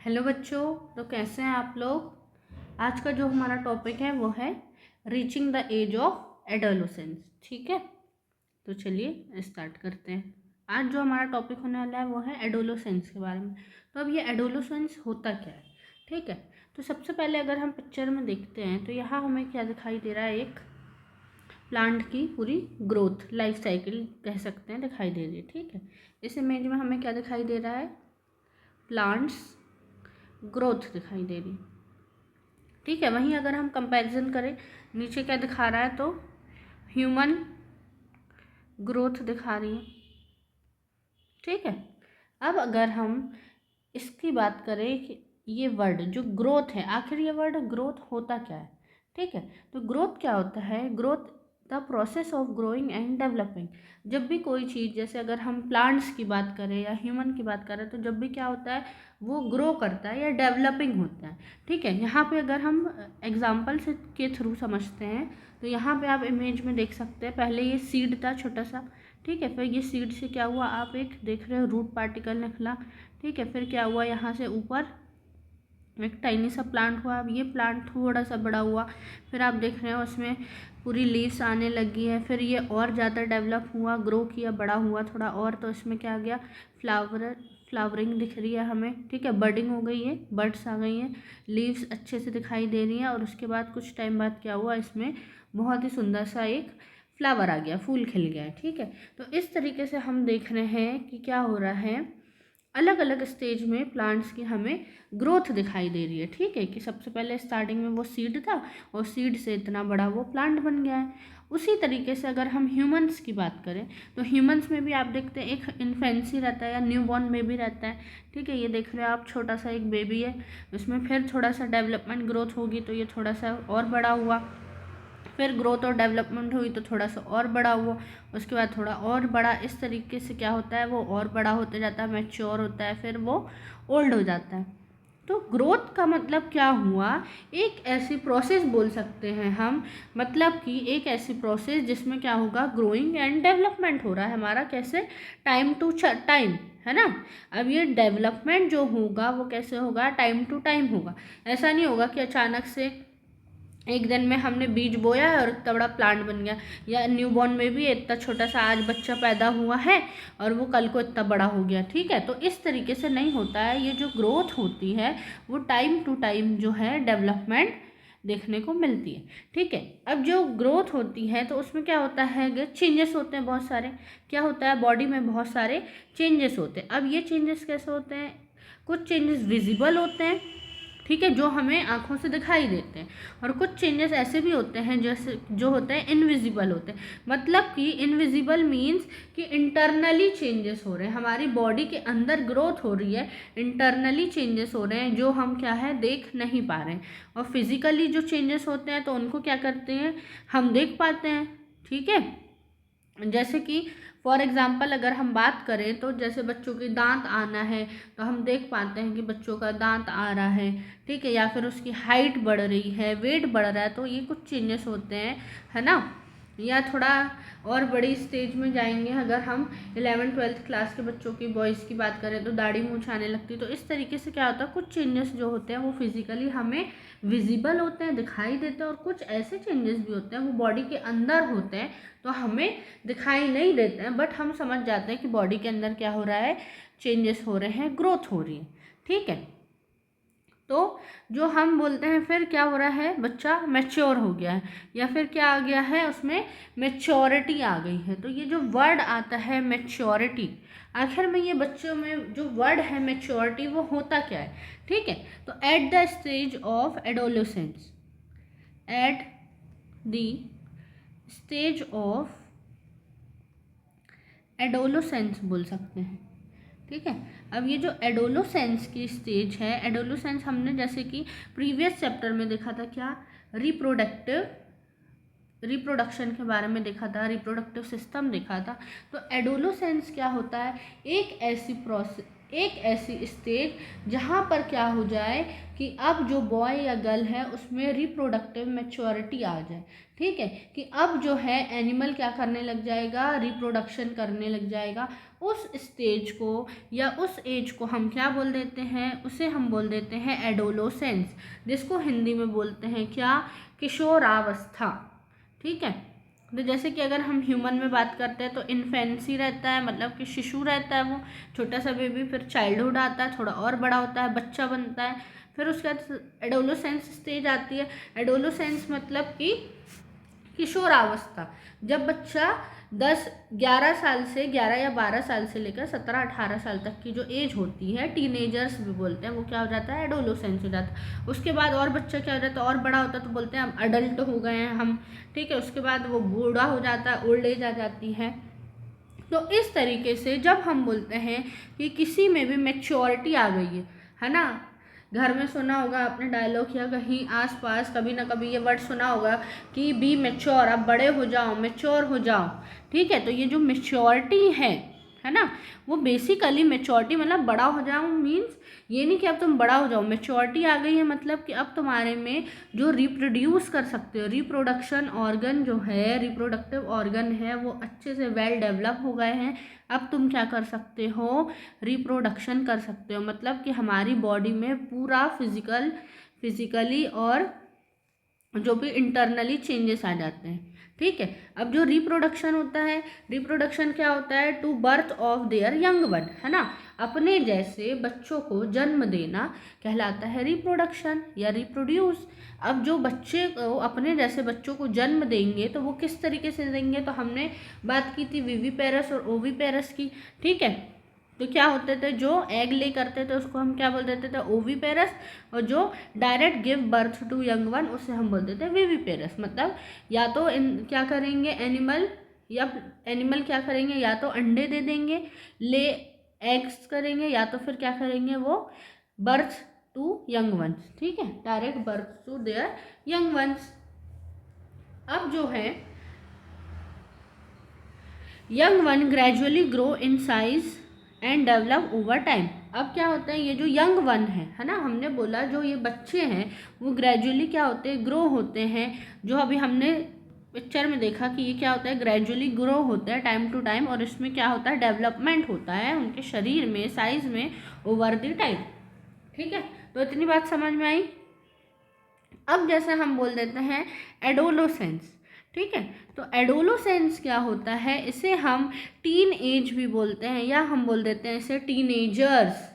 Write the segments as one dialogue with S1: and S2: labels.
S1: Hello बच्चों, तो कैसे हैं आप लोग। आज का जो हमारा टॉपिक है वो है reaching the age of adolescence. ठीक है, तो चलिए स्टार्ट करते हैं। आज जो हमारा टॉपिक होने वाला है वो है एडोलेसेंस के बारे में। तो अब ये एडोलेसेंस होता क्या है, ठीक है। तो सबसे पहले अगर हम पिक्चर में देखते हैं तो यहाँ हमें क्या दिखाई दे रहा है, एक प्लांट की पूरी ग्रोथ लाइफ साइकिल कह सकते हैं दिखाई दे रही है। ठीक है, इस इमेज में हमें क्या दिखाई दे रहा है, प्लांट्स ग्रोथ दिखाई दे रही। ठीक है, वहीं अगर हम कंपैरिजन करें नीचे क्या दिखा रहा है, तो ह्यूमन ग्रोथ दिखा रही है। ठीक है, अब अगर हम इसकी बात करें कि ये वर्ड जो ग्रोथ है, आखिर ये वर्ड ग्रोथ होता क्या है। ठीक है, तो ग्रोथ क्या होता है, growth the process of growing and developing. जब भी कोई चीज़, जैसे अगर हम प्लांट्स की बात करें या ह्यूमन की बात करें, तो जब भी क्या होता है वो ग्रो करता है या डेवलपिंग होता है। ठीक है, यहाँ पे अगर हम एग्जाम्पल से के थ्रू समझते हैं तो यहाँ पे आप इमेज में देख सकते हैं, पहले ये सीड था छोटा सा। ठीक है, फिर ये सीड से क्या हुआ, आप एक देख रहे हो रूट पार्टिकल निकला। ठीक है, फिर क्या हुआ, यहाँ से ऊपर एक टाइनी सा प्लांट हुआ। अब ये प्लांट थोड़ा सा बड़ा हुआ, फिर आप देख रहे हो उसमें पूरी लीव्स आने लगी है। फिर ये और ज़्यादा डेवलप हुआ, ग्रो किया, बड़ा हुआ थोड़ा और, तो इसमें क्या आ गया, फ्लावरिंग दिख रही है हमें। ठीक है, बर्डिंग हो गई है, बर्ड्स आ गई हैं, लीव्स अच्छे से दिखाई दे रही हैं। और उसके बाद कुछ टाइम बाद क्या हुआ, इसमें बहुत ही सुंदर सा एक फ्लावर आ गया, फूल खिल गया है। ठीक है, तो इस तरीके से हम देख रहे हैं कि क्या हो रहा है, अलग अलग स्टेज में प्लांट्स की हमें ग्रोथ दिखाई दे रही है। ठीक है, कि सबसे पहले स्टार्टिंग में वो सीड था और सीड से इतना बड़ा वो प्लांट बन गया है। उसी तरीके से अगर हम ह्यूमंस की बात करें तो ह्यूमंस में भी आप देखते हैं एक इन्फेंसी रहता है या न्यूबॉर्न बेबी रहता है। ठीक है, ये देख रहे हो आप, छोटा सा एक बेबी है, उसमें फिर थोड़ा सा डेवलपमेंट ग्रोथ होगी तो ये थोड़ा सा और बड़ा हुआ, फिर ग्रोथ और डेवलपमेंट हुई तो थोड़ा सा और बड़ा हुआ, उसके बाद थोड़ा और बड़ा। इस तरीके से क्या होता है, वो और बड़ा होते जाता है, मैच्योर होता है, फिर वो ओल्ड हो जाता है। तो ग्रोथ का मतलब क्या हुआ, एक ऐसी प्रोसेस बोल सकते हैं हम, मतलब कि एक ऐसी प्रोसेस जिसमें क्या होगा, ग्रोइंग एंड डेवलपमेंट हो रहा है हमारा, कैसे, टाइम टू टाइम, है ना। अब ये डेवलपमेंट जो होगा वो कैसे होगा, टाइम टू टाइम होगा। ऐसा नहीं होगा कि अचानक से एक दिन में हमने बीज बोया है और इतना बड़ा प्लांट बन गया, या न्यूबॉर्न में भी इतना छोटा सा आज बच्चा पैदा हुआ है और वो कल को इतना बड़ा हो गया। ठीक है, तो इस तरीके से नहीं होता है, ये जो ग्रोथ होती है वो टाइम टू टाइम जो है डेवलपमेंट देखने को मिलती है। ठीक है, अब जो ग्रोथ होती है तो उसमें क्या होता है, चेंजेस होते हैं बहुत सारे। क्या होता है, बॉडी में बहुत सारे चेंजेस होते हैं। अब ये चेंजेस कैसे होते हैं, कुछ चेंजेस विजिबल होते हैं, ठीक है, जो हमें आंखों से दिखाई देते हैं, और कुछ चेंजेस ऐसे भी होते हैं जैसे जो होते हैं इनविजिबल होते हैं। मतलब कि इनविजिबल मीन्स कि इंटरनली चेंजेस हो रहे हैं, हमारी बॉडी के अंदर ग्रोथ हो रही है, इंटरनली चेंजेस हो रहे हैं जो हम क्या है देख नहीं पा रहे हैं। और फिजिकली जो चेंजेस होते हैं तो उनको क्या करते हैं, हम देख पाते हैं। ठीक है, जैसे कि फॉर एग्जांपल अगर हम बात करें तो जैसे बच्चों के दांत आना है तो हम देख पाते हैं कि बच्चों का दांत आ रहा है। ठीक है, या फिर उसकी हाइट बढ़ रही है, वेट बढ़ रहा है, तो ये कुछ चेंजेस होते हैं, है ना। या थोड़ा और बड़ी स्टेज में जाएंगे, अगर हम 11th-12th क्लास के बच्चों की, बॉयज़ की बात करें तो दाढ़ी मूंछ आने लगती है। तो इस तरीके से क्या होता है, कुछ चेंजेस जो होते हैं वो फिजिकली हमें विजिबल होते हैं, दिखाई देते हैं, और कुछ ऐसे चेंजेस भी होते हैं वो बॉडी के अंदर होते हैं तो हमें दिखाई नहीं देते हैं, बट हम समझ जाते हैं कि बॉडी के अंदर क्या हो रहा है, चेंजेस हो रहे हैं, ग्रोथ हो रही है। ठीक है, तो जो हम बोलते हैं फिर क्या हो रहा है, बच्चा मैच्योर हो गया है, या फिर क्या आ गया है, उसमें मैच्योरिटी आ गई है। तो ये जो वर्ड आता है मैच्योरिटी, आखिर में ये बच्चों में जो वर्ड है मैच्योरिटी वो होता क्या है। ठीक है, तो at the stage of adolescence, at the stage of adolescence बोल सकते हैं। ठीक है, अब ये जो एडोलोसेंस की स्टेज है, एडोलोसेंस हमने जैसे कि प्रीवियस चैप्टर में देखा था, क्या, रिप्रोडक्शन के बारे में देखा था, रिप्रोडक्टिव सिस्टम देखा था। तो एडोलोसेंस क्या होता है, एक ऐसी प्रोसेस, एक ऐसी स्टेज जहाँ पर क्या हो जाए कि अब जो बॉय या गर्ल है उसमें रिप्रोडक्टिव मैच्योरिटी आ जाए, ठीक है, कि अब जो है एनिमल क्या करने लग जाएगा, रिप्रोडक्शन करने लग जाएगा। उस स्टेज को या उस एज को हम क्या बोल देते हैं, उसे हम बोल देते हैं एडोलोसेंस, जिसको हिंदी में बोलते हैं क्या, किशोरावस्था, ठीक है। तो जैसे कि अगर हम ह्यूमन में बात करते हैं तो इन्फेंसी रहता है, मतलब कि शिशु रहता है वो छोटा सा बेबी, फिर चाइल्डहुड आता है, थोड़ा और बड़ा होता है, बच्चा बनता है, फिर उसके बाद एडोलोसेंस स्टेज आती है। एडोलोसेंस मतलब कि किशोरावस्था, जब बच्चा 10-11 साल से 11 या 12 साल से लेकर 17-18 साल तक की जो एज होती है, टीनेजर्स भी बोलते हैं, वो क्या हो जाता है, एडोलोसेंस हो जाता है। उसके बाद और बच्चा क्या हो जाता है, और बड़ा होता है तो बोलते हैं हम अडल्ट हो गए हैं हम, ठीक है। उसके बाद वो बूढ़ा हो जाता है, ओल्ड एज आ जाती है। तो इस तरीके से जब हम बोलते हैं कि किसी में भी मैच्योरिटी आ गई है ना, घर में सुना होगा आपने डायलॉग या कहीं आसपास कभी ना कभी ये वर्ड सुना होगा कि बी मैच्योर, अब बड़े हो जाओ, मैच्योर हो जाओ, ठीक है। तो ये जो मैच्योरिटी है ना, वो बेसिकली मैच्योरिटी मतलब बड़ा हो जाओ मीन्स ये नहीं कि अब तुम बड़ा हो जाओ, मैच्योरिटी आ गई है मतलब कि अब तुम्हारे में जो रिप्रोड्यूस कर सकते हो, रिप्रोडक्शन ऑर्गन जो है, रिप्रोडक्टिव ऑर्गन है, वो अच्छे से वेल डेवलप हो गए हैं। अब तुम क्या कर सकते हो, रिप्रोडक्शन कर सकते हो, मतलब कि हमारी बॉडी में पूरा फिजिकली और जो भी इंटरनली चेंजेस आ जाते हैं, ठीक है। अब जो रिप्रोडक्शन होता है, रिप्रोडक्शन क्या होता है, to birth of their young one, है ना, अपने जैसे बच्चों को जन्म देना कहलाता है रिप्रोडक्शन या रिप्रोड्यूस। अब जो बच्चे को अपने जैसे बच्चों को जन्म देंगे तो वो किस तरीके से देंगे, तो हमने बात की थी विविपेरस और ओविपेरस की, ठीक है। तो क्या होते थे, जो एग ले करते थे उसको हम क्या बोल देते थे, ओविपेरस, और जो direct give birth to young one उसे हम बोलते थे विविपेरस। मतलब या तो क्या करेंगे एनिमल क्या करेंगे, या तो अंडे दे देंगे, ले एग्स करेंगे, या तो फिर क्या करेंगे, वो बर्थ टू यंग वंस, ठीक है, direct birth to their young ones. अब जो है young one gradually grow in size and develop over time. अब क्या होता है, ये जो यंग वन है ना, हमने बोला जो ये बच्चे हैं वो ग्रेजुअली क्या होते हैं, ग्रो होते हैं। जो अभी हमने पिक्चर में देखा कि ये क्या होता है, ग्रेजुअली ग्रो होता है टाइम टू टाइम, और इसमें क्या होता है, डेवलपमेंट होता है उनके शरीर में, साइज में, ओवर द टाइम, ठीक है। तो इतनी बात समझ में आई। अब जैसे हम बोल देते हैं एडोलोसेंस, ठीक है। तो एडोलोसेंस क्या होता है, इसे हम टीन एज भी बोलते हैं, या हम बोल देते हैं इसे टीनेजर्स,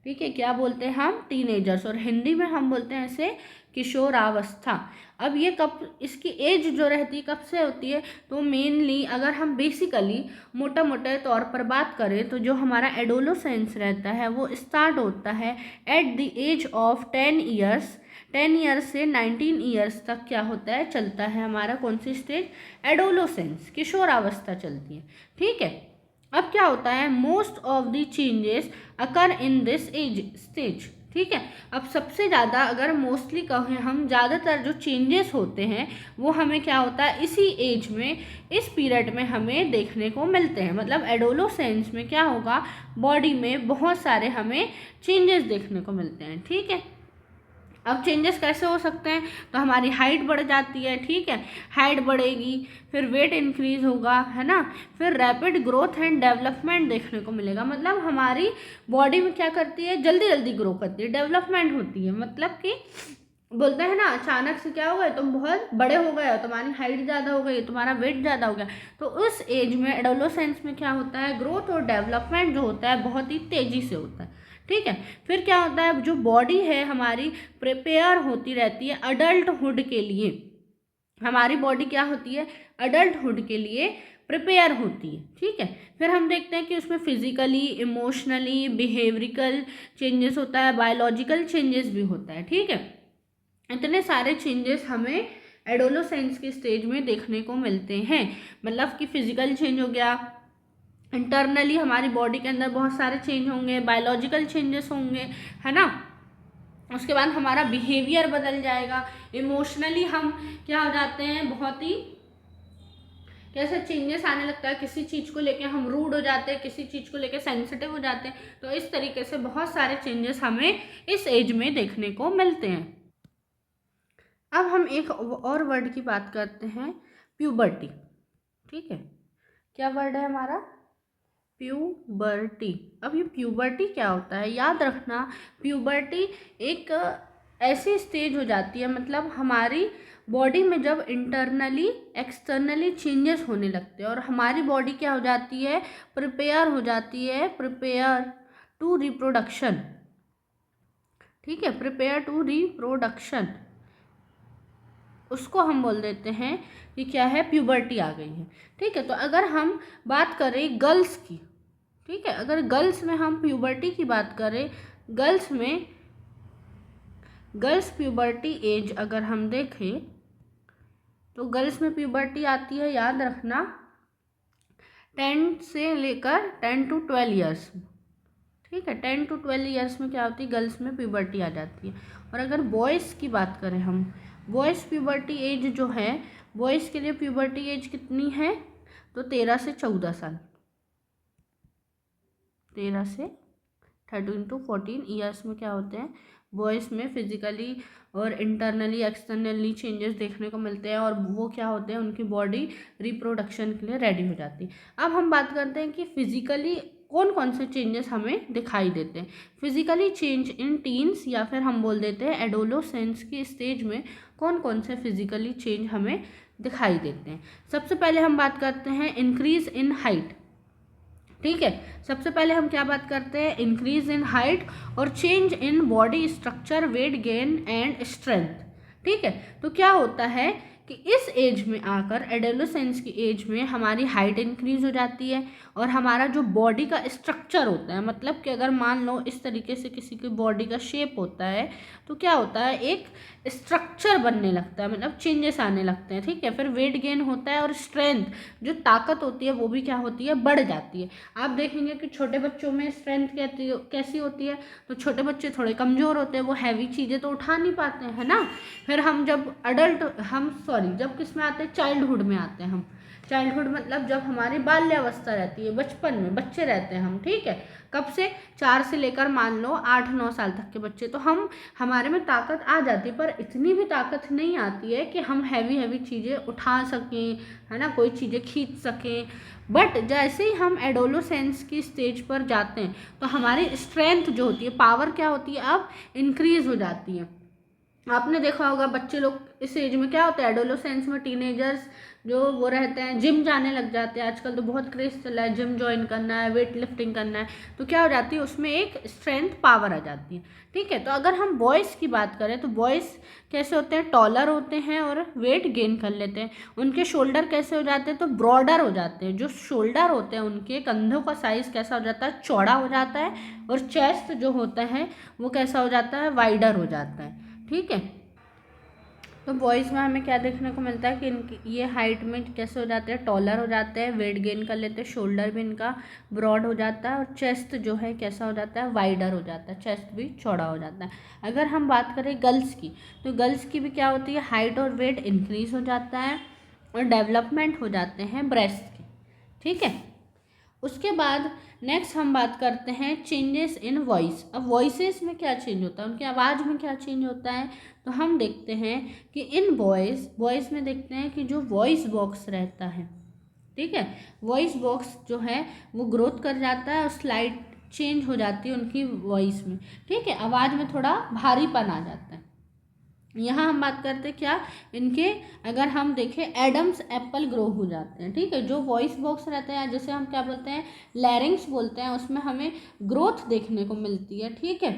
S1: ठीक है। क्या बोलते हैं हम, टीनेजर्स, और हिंदी में हम बोलते हैं इसे किशोरावस्था। अब ये कब, इसकी एज जो रहती है कब से होती है, तो मेनली अगर हम बेसिकली मोटा मोटे तौर पर बात करें तो जो हमारा एडोलोसेंस रहता है वो स्टार्ट होता है at the age of 10 years. 10 years से 19 ईयर्स तक क्या होता है, चलता है हमारा कौन सी स्टेज, एडोलोसेंस, किशोरावस्था चलती है, ठीक है। अब क्या होता है, most of the changes occur in this age stage, ठीक है। अब सबसे ज़्यादा अगर मोस्टली कहें हम, ज़्यादातर जो चेंजेस होते हैं वो हमें क्या होता है, इसी एज में, इस पीरियड में हमें देखने को मिलते हैं। मतलब एडोलोसेंस में क्या होगा, बॉडी में बहुत सारे हमें चेंजेस देखने को मिलते हैं, ठीक है। अब चेंजेस कैसे हो सकते हैं, तो हमारी हाइट बढ़ जाती है, ठीक है, हाइट बढ़ेगी, फिर वेट इंक्रीज होगा, है ना, फिर रैपिड ग्रोथ एंड डेवलपमेंट देखने को मिलेगा। मतलब हमारी बॉडी में क्या करती है, जल्दी जल्दी ग्रो करती है, डेवलपमेंट होती है। मतलब कि बोलते हैं ना, अचानक से क्या हो गया, तुम बहुत बड़े हो गए हो, तुम्हारी हाइट ज़्यादा हो गई, तुम्हारा वेट ज़्यादा हो गया। तो उस एज में एडोलोसेंस में क्या होता है, ग्रोथ और डेवलपमेंट जो होता है बहुत ही तेज़ी से होता है, ठीक है। फिर क्या होता है, जो बॉडी है हमारी प्रिपेयर होती रहती है अडल्टहुड के लिए। हमारी बॉडी क्या होती है, अडल्टहुड के लिए प्रिपेयर होती है, ठीक है। फिर हम देखते हैं कि उसमें फिजिकली, इमोशनली, बिहेवियरल चेंजेस होता है, बायोलॉजिकल चेंजेस भी होता है, ठीक है। इतने सारे चेंजेस हमें एडोलोसेंस की स्टेज में देखने को मिलते हैं। मतलब कि फिजिकल चेंज हो गया, इंटरनली हमारी बॉडी के अंदर बहुत सारे चेंज होंगे, बायोलॉजिकल चेंजेस होंगे, है ना। उसके बाद हमारा बिहेवियर बदल जाएगा, इमोशनली हम क्या हो जाते हैं, बहुत ही कैसे चेंजेस आने लगता है, किसी चीज़ को लेके हम रूड हो जाते हैं, किसी चीज़ को लेके सेंसिटिव हो जाते हैं। तो इस तरीके से बहुत सारे चेंजेस हमें इस एज में देखने को मिलते हैं। अब हम एक और वर्ड की बात करते हैं, प्यूबर्टी। ठीक है, क्या वर्ड है हमारा? प्यूबर्टी। अब ये प्यूबर्टी क्या होता है, याद रखना, प्यूबर्टी एक ऐसी स्टेज हो जाती है, मतलब हमारी बॉडी में जब इंटरनली एक्सटर्नली चेंजेस होने लगते हैं और हमारी बॉडी क्या हो जाती है, प्रिपेयर हो जाती है, प्रिपेयर टू रिप्रोडक्शन। ठीक है, प्रिपेयर टू रिप्रोडक्शन, उसको हम बोल देते हैं कि क्या है, प्यूबर्टी आ गई है। ठीक है, तो अगर हम बात करें गर्ल्स की, ठीक है, अगर गर्ल्स में हम प्यूबर्टी की बात करें, गर्ल्स प्यूबर्टी एज अगर हम देखें तो गर्ल्स में प्यूबर्टी आती है, याद रखना, 10 से लेकर 10 to 12 ईयर्स। ठीक है, 10 to 12 ईयर्स में क्या होती है, गर्ल्स में प्यूबर्टी आ जाती है। और अगर बॉयज़ की बात करें हम, बॉयज़ प्यूबर्टी एज जो है, बॉयज़ के लिए प्यूबर्टी एज कितनी है, तो 13 से 14 साल, 13 से 13 to 14 ईयर्स में क्या होते हैं, बॉयज़ में फिजिकली और इंटरनली एक्सटर्नली चेंजेस देखने को मिलते हैं और वो क्या होते हैं, उनकी बॉडी रिप्रोडक्शन के लिए रेडी हो जाती है। अब हम बात करते हैं कि फिजिकली कौन कौन से चेंजेस हमें दिखाई देते हैं। फिजिकली चेंज इन टीन्स, या फिर हम बोल देते हैं एडोलोसेंस की स्टेज में कौन कौन से फिजिकली चेंज हमें दिखाई देते हैं। सबसे पहले हम बात करते हैं इंक्रीज इन हाइट। ठीक है, सबसे पहले हम क्या बात करते हैं, इंक्रीज इन हाइट और change in body structure, weight gain and strength. ठीक है, तो क्या होता है कि इस एज में आकर, एडोलेसेंस की एज में, हमारी हाइट इंक्रीज हो जाती है और हमारा जो बॉडी का स्ट्रक्चर होता है, मतलब कि अगर मान लो इस तरीके से किसी की बॉडी का शेप होता है, तो क्या होता है, एक स्ट्रक्चर बनने लगता है, मतलब चेंजेस आने लगते हैं। ठीक है, फिर वेट गेन होता है और स्ट्रेंथ, जो ताकत होती है वो भी क्या होती है, बढ़ जाती है। आप देखेंगे कि छोटे बच्चों में स्ट्रेंथ कैसी होती है, तो छोटे बच्चे थोड़े कमज़ोर होते हैं, वो हैवी चीज़ें तो उठा नहीं पाते हैं, है ना। फिर हम जब जब किस में आते हैं, चाइल्डहुड में आते हैं हम। चाइल्डहुड मतलब जब हमारी बाल्यावस्था रहती है, बचपन में बच्चे रहते हैं हम। ठीक है, कब से, 4 से लेकर मान लो 8-9 साल तक के बच्चे, तो हमारे में ताकत आ जाती है, पर इतनी भी ताकत नहीं आती है कि हम हैवी चीज़ें उठा सकें, है ना, कोई चीज़ें खींच सकें। बट जैसे ही हम एडोलोसेंस की स्टेज पर जाते हैं तो हमारी स्ट्रेंथ जो होती है, पावर क्या होती है, अब इंक्रीज हो जाती है। आपने देखा होगा बच्चे लोग इस एज में क्या होता है, एडोलोसेंस में टीनेजर्स जो वो रहते हैं, जिम जाने लग जाते हैं। आजकल तो बहुत क्रेज चला है, जिम ज्वाइन करना है, वेट लिफ्टिंग करना है, तो क्या हो जाती है, उसमें एक स्ट्रेंथ पावर आ जाती है। ठीक है, तो अगर हम बॉयज़ की बात करें तो बॉयज़ कैसे होते हैं, टॉलर होते हैं और वेट गेन कर लेते हैं। उनके शोल्डर कैसे हो जाते हैं, तो ब्रॉडर हो जाते हैं। जो शोल्डर होते हैं उनके कंधों का साइज़ कैसा हो जाता है, चौड़ा हो जाता है, और चेस्ट जो होता है वो कैसा हो जाता है, वाइडर हो जाता है। ठीक है, तो बॉयज़ में हमें क्या देखने को मिलता है कि इनकी ये हाइट में कैसे हो जाते हैं, टॉलर हो जाते हैं, वेट गेन कर लेते हैं, शोल्डर भी इनका ब्रॉड हो जाता है और चेस्ट जो है कैसा हो जाता है, वाइडर हो जाता है, चेस्ट भी चौड़ा हो जाता है। अगर हम बात करें गर्ल्स की, तो गर्ल्स की भी क्या होती है, हाइट और वेट इंक्रीज हो जाता है और डेवलपमेंट हो जाते हैं ब्रेस्ट के। ठीक है, उसके बाद नेक्स्ट हम बात करते हैं चेंजेस इन वॉइस। अब वॉइसेस में क्या चेंज होता है, उनकी आवाज़ में क्या चेंज होता है, तो हम देखते हैं कि इन वॉइस में देखते हैं कि जो वॉइस बॉक्स रहता है, ठीक है, वॉइस बॉक्स जो है वो ग्रोथ कर जाता है और स्लाइड चेंज हो जाती है उनकी वॉइस में। ठीक है, आवाज़ में थोड़ा भारीपन आ जाता है। यहाँ हम बात करते हैं क्या, इनके अगर हम देखें एडम्स एप्पल ग्रो हो जाते हैं। ठीक है, जो वॉइस बॉक्स रहते हैं, जैसे हम क्या बोलते हैं, लैरिंग्स बोलते हैं, उसमें हमें ग्रोथ देखने को मिलती है। ठीक है,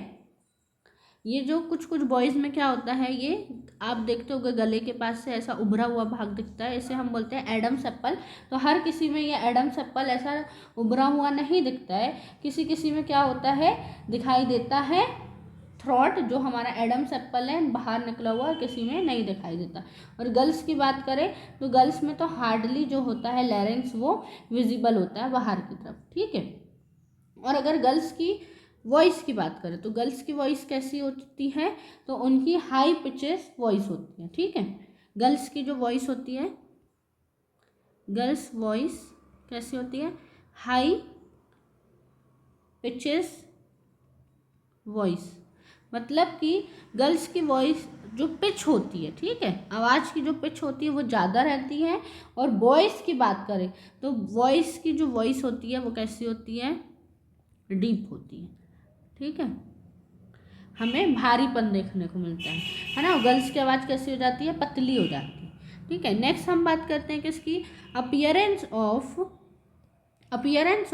S1: ये जो कुछ बॉयज़ में क्या होता है, ये आप देखते होगे गले के पास से ऐसा उभरा हुआ भाग दिखता है, इसे हम बोलते हैं एडम्स एप्पल। तो हर किसी में ये एडम्स एप्पल ऐसा उभरा हुआ नहीं दिखता है, किसी किसी में क्या होता है, दिखाई देता है थ्रॉट, जो हमारा एडम्स एप्पल है बाहर निकला हुआ, किसी में नहीं दिखाई देता। और गर्ल्स की बात करें तो गर्ल्स में तो हार्डली जो होता है लैरिंग्स वो विजिबल होता है बाहर की तरफ। ठीक है, और अगर गर्ल्स की वॉइस की बात करें तो गर्ल्स की वॉइस कैसी होती है, तो उनकी हाई पिचेस वॉइस होती है। ठीक है, गर्ल्स की जो वॉइस होती है गर्ल्स वॉइस कैसी होती है, हाई पिचेस वॉइस, मतलब कि गर्ल्स की वॉइस जो पिच होती है, ठीक है, आवाज़ की जो पिच होती है वो ज़्यादा रहती है। और बॉयज़ की बात करें तो वॉइस की जो वॉइस होती है वो कैसी होती है, डीप होती है, ठीक है, हमें भारीपन देखने को मिलता है ना। गर्ल्स की आवाज़ कैसी हो जाती है, पतली हो जाती है, ठीक है। नेक्स्ट हम बात करते हैं किसकी, appearance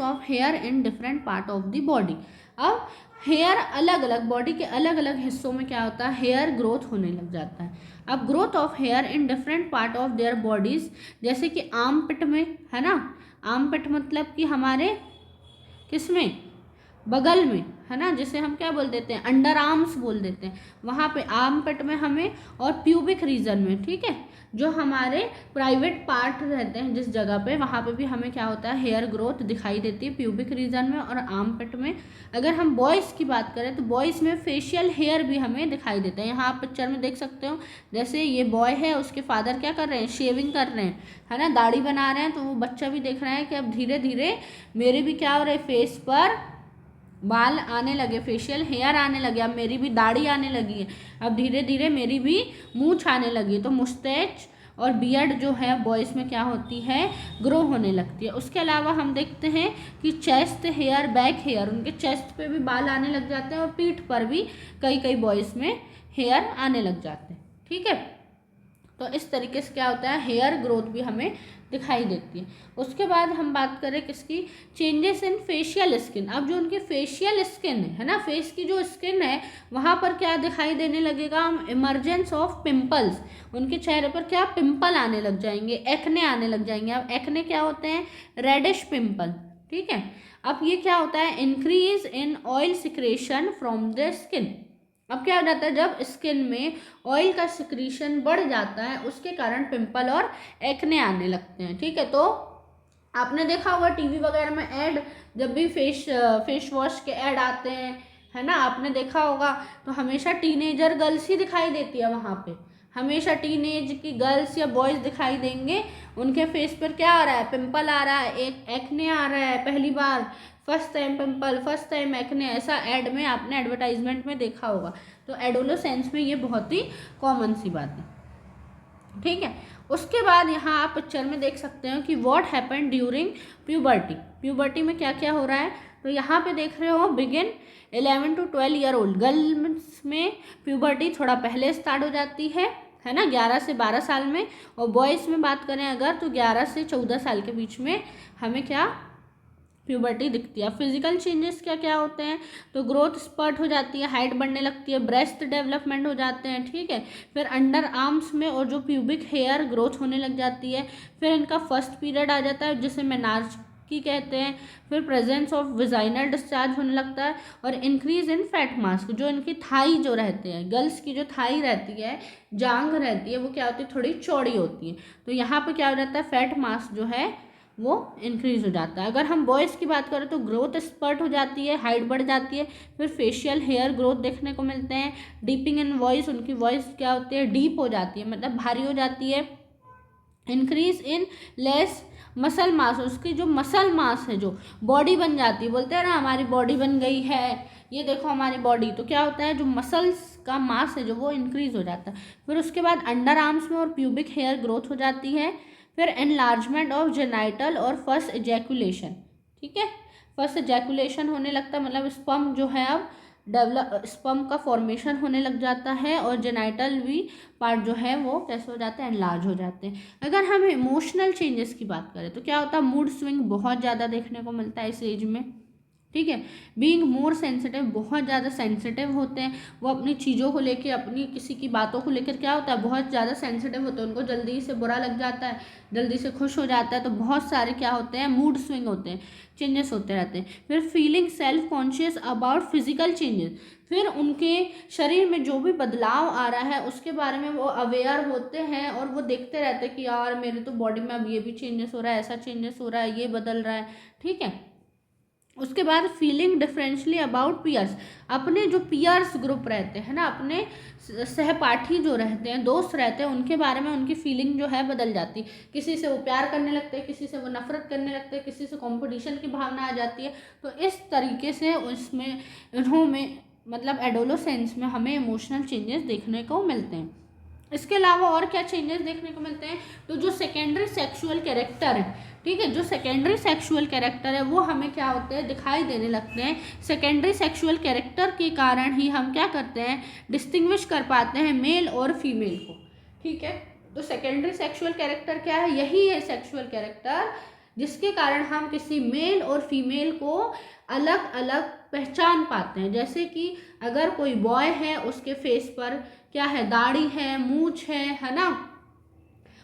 S1: of here in different part of the body. अब हेयर अलग अलग, बॉडी के अलग अलग हिस्सों में क्या होता है, हेयर ग्रोथ होने लग जाता है। अब growth of here in different part of their bodies, जैसे कि आर्म पिट में, है ना, आर्म पिट मतलब कि हमारे किसमें, बगल में, है ना, जिसे हम क्या बोल देते हैं, अंडर आर्म्स बोल देते हैं, वहाँ पे आर्म पिट में हमें, और प्यूबिक रीजन में, ठीक है, जो हमारे प्राइवेट पार्ट रहते हैं जिस जगह पे, वहाँ पे भी हमें क्या होता है, हेयर ग्रोथ दिखाई देती है प्यूबिक रीजन में और आर्म पिट में। अगर हम बॉयज़ की बात करें तो बॉयज़ में फेशियल हेयर भी हमें दिखाई देता है। यहाँ आप पिक्चर में देख सकते हो, जैसे ये बॉय है, उसके फादर क्या कर रहे हैं, शेविंग कर रहे हैं, है ना, दाढ़ी बना रहे हैं, तो वो बच्चा भी देख रहा है कि अब धीरे धीरे मेरे भी क्या हो रहा है, फेस पर बाल आने लगे, फेशियल हेयर आने लगे, अब मेरी भी दाढ़ी आने लगी है, अब धीरे धीरे मेरी भी मूंछ आने लगी। तो मुस्टैच और बियर्ड जो है बॉयज़ में क्या होती है, ग्रो होने लगती है। उसके अलावा हम देखते हैं कि चेस्ट हेयर, बैक हेयर, उनके चेस्ट पे भी बाल आने लग जाते हैं और पीठ पर भी कई कई बॉयज़ में हेयर आने लग जाते हैं, ठीक है। तो इस तरीके से क्या होता है, हेयर ग्रोथ भी हमें दिखाई देती है। उसके बाद हम बात करें किसकी, चेंजेस इन फेशियल स्किन। अब जो उनकी फेशियल स्किन है ना, फेस की जो स्किन है वहाँ पर क्या दिखाई देने लगेगा, इमर्जेंस ऑफ पिंपल्स, उनके चेहरे पर क्या पिंपल आने लग जाएंगे, एक्ने आने लग जाएंगे। अब एक्ने क्या होते हैं, रेडिश पिंपल, ठीक है। अब ये क्या होता है, increase in oil secretion from the skin. अब क्या हो जाता है, जब स्किन में ऑयल का सिक्रीशन बढ़ जाता है उसके कारण पिंपल और एक्ने आने लगते हैं, ठीक है। तो आपने देखा होगा टीवी वगैरह में ऐड, जब भी फेस वॉश के ऐड आते हैं, है ना, आपने देखा होगा, तो हमेशा टीनेजर गर्ल्स ही दिखाई देती है वहाँ पे, हमेशा टीनेज की गर्ल्स या बॉयज़ दिखाई देंगे, उनके फेस पर क्या आ रहा है, पिंपल आ रहा है, एक एक्ने आ रहा है, पहली बार, first time pimple, first time acne, ऐसा ऐड में आपने एडवर्टाइजमेंट में देखा होगा। तो एडोलेसेंस में ये बहुत ही कॉमन सी बात है, ठीक है। उसके बाद यहाँ आप पिक्चर में देख सकते हो कि what happen during puberty, puberty में क्या क्या हो रहा है। तो यहाँ पे देख रहे हो, begin 11 to 12 year old, girls में प्यूबर्टी थोड़ा पहले स्टार्ट हो जाती है ना, 11 से 12 साल में। और बॉयज़ में बात करें अगर, तो 11 से 14 साल के बीच में हमें क्या, प्यूबर्टी दिखती है। फिजिकल चेंजेस क्या क्या होते हैं, तो ग्रोथ स्पर्ट हो जाती है, हाइट बढ़ने लगती है, ब्रेस्ट डेवलपमेंट हो जाते हैं, ठीक है। फिर अंडर आर्म्स में और जो प्यूबिक हेयर ग्रोथ होने लग जाती है। फिर इनका फर्स्ट पीरियड आ जाता है जिसे मेनार्ज की कहते हैं। फिर प्रेजेंस ऑफ विजाइनल डिस्चार्ज होने लगता है और इंक्रीज इन फैट मास, जो इनकी थाई जो रहते हैं, गर्ल्स की जो थाई रहती है, जांग रहती है, वो क्या होती है, थोड़ी चौड़ी होती है। तो यहाँ पे क्या हो जाता है, फैट मास जो है वो इंक्रीज हो जाता है। अगर हम बॉयज़ की बात करें तो ग्रोथ स्पर्ट हो जाती है, हाइट बढ़ जाती है, फिर फेशियल हेयर ग्रोथ देखने को मिलते हैं। डीपिंग इन वॉइस, उनकी वॉइस क्या होती है, डीप हो जाती है, मतलब भारी हो जाती है। Increase in less muscle mass, उसकी जो मसल मास है, जो बॉडी बन जाती है, बोलते हैं ना हमारी बॉडी बन गई है, ये देखो हमारी बॉडी, तो क्या होता है, जो मसल्स का मास है जो वो इंक्रीज हो जाता है। फिर उसके बाद अंडर आर्म्स में और प्यूबिक हेयर ग्रोथ हो जाती है। फिर एनलार्जमेंट ऑफ जेनाइटल और फर्स्ट एजैकुलेशन, ठीक है, फर्स्ट एजैकुलेशन होने लगता है, मतलब स्पर्म जो है अब स्पर्म का फॉर्मेशन होने लग जाता है और जेनाइटल भी पार्ट जो है वो कैसे हो जाते हैं, एनलार्ज हो जाते हैं। अगर हम इमोशनल चेंजेस की बात करें तो क्या होता है, मूड स्विंग बहुत ज़्यादा देखने को मिलता है इस एज में, ठीक है। बीइंग मोर सेंसिटिव, बहुत ज़्यादा सेंसिटिव होते हैं वो अपनी चीज़ों को लेके, अपनी किसी की बातों को लेकर क्या होता है, बहुत ज़्यादा सेंसिटिव होते हैं, उनको जल्दी से बुरा लग जाता है, जल्दी से खुश हो जाता है। तो बहुत सारे क्या होते हैं, मूड स्विंग होते हैं, चेंजेस होते रहते हैं। फिर feeling self conscious about physical changes, फिर उनके शरीर में जो भी बदलाव आ रहा है उसके बारे में वो अवेयर होते हैं और वो देखते रहते हैं कि यार मेरे तो बॉडी में अब ये भी चेंजेस हो रहा है, ऐसा चेंजेस हो रहा है, ये बदल रहा है, ठीक है। उसके बाद फीलिंग डिफरेंशली अबाउट पियर्स, अपने जो पियर्स ग्रुप रहते हैं ना, अपने सहपाठी जो रहते हैं, दोस्त रहते हैं, उनके बारे में उनकी फीलिंग जो है बदल जाती है। किसी से वो प्यार करने लगते हैं, किसी से वो नफरत करने लगते हैं, किसी से कंपटीशन की भावना आ जाती है। तो इस तरीके से उसमें इन्होंने मतलब एडोलेसेंस में हमें इमोशनल चेंजेस देखने को मिलते हैं। इसके अलावा और क्या चेंजेस देखने को मिलते हैं, तो जो सेकेंडरी सेक्सुअल कैरेक्टर है, ठीक है, जो सेकेंडरी सेक्सुअल कैरेक्टर है वो हमें क्या होते हैं, दिखाई देने लगते हैं। सेकेंडरी सेक्सुअल कैरेक्टर के कारण ही हम क्या करते हैं, डिस्टिंग्विश कर पाते हैं मेल और फीमेल को, ठीक है। तो सेकेंडरी सेक्सुअल कैरेक्टर क्या है, यही है सेक्सुअल कैरेक्टर जिसके कारण हम किसी मेल और फीमेल को अलग अलग पहचान पाते हैं। जैसे कि अगर कोई बॉय है, उसके फेस पर क्या है, दाढ़ी है, मूंछ है ना,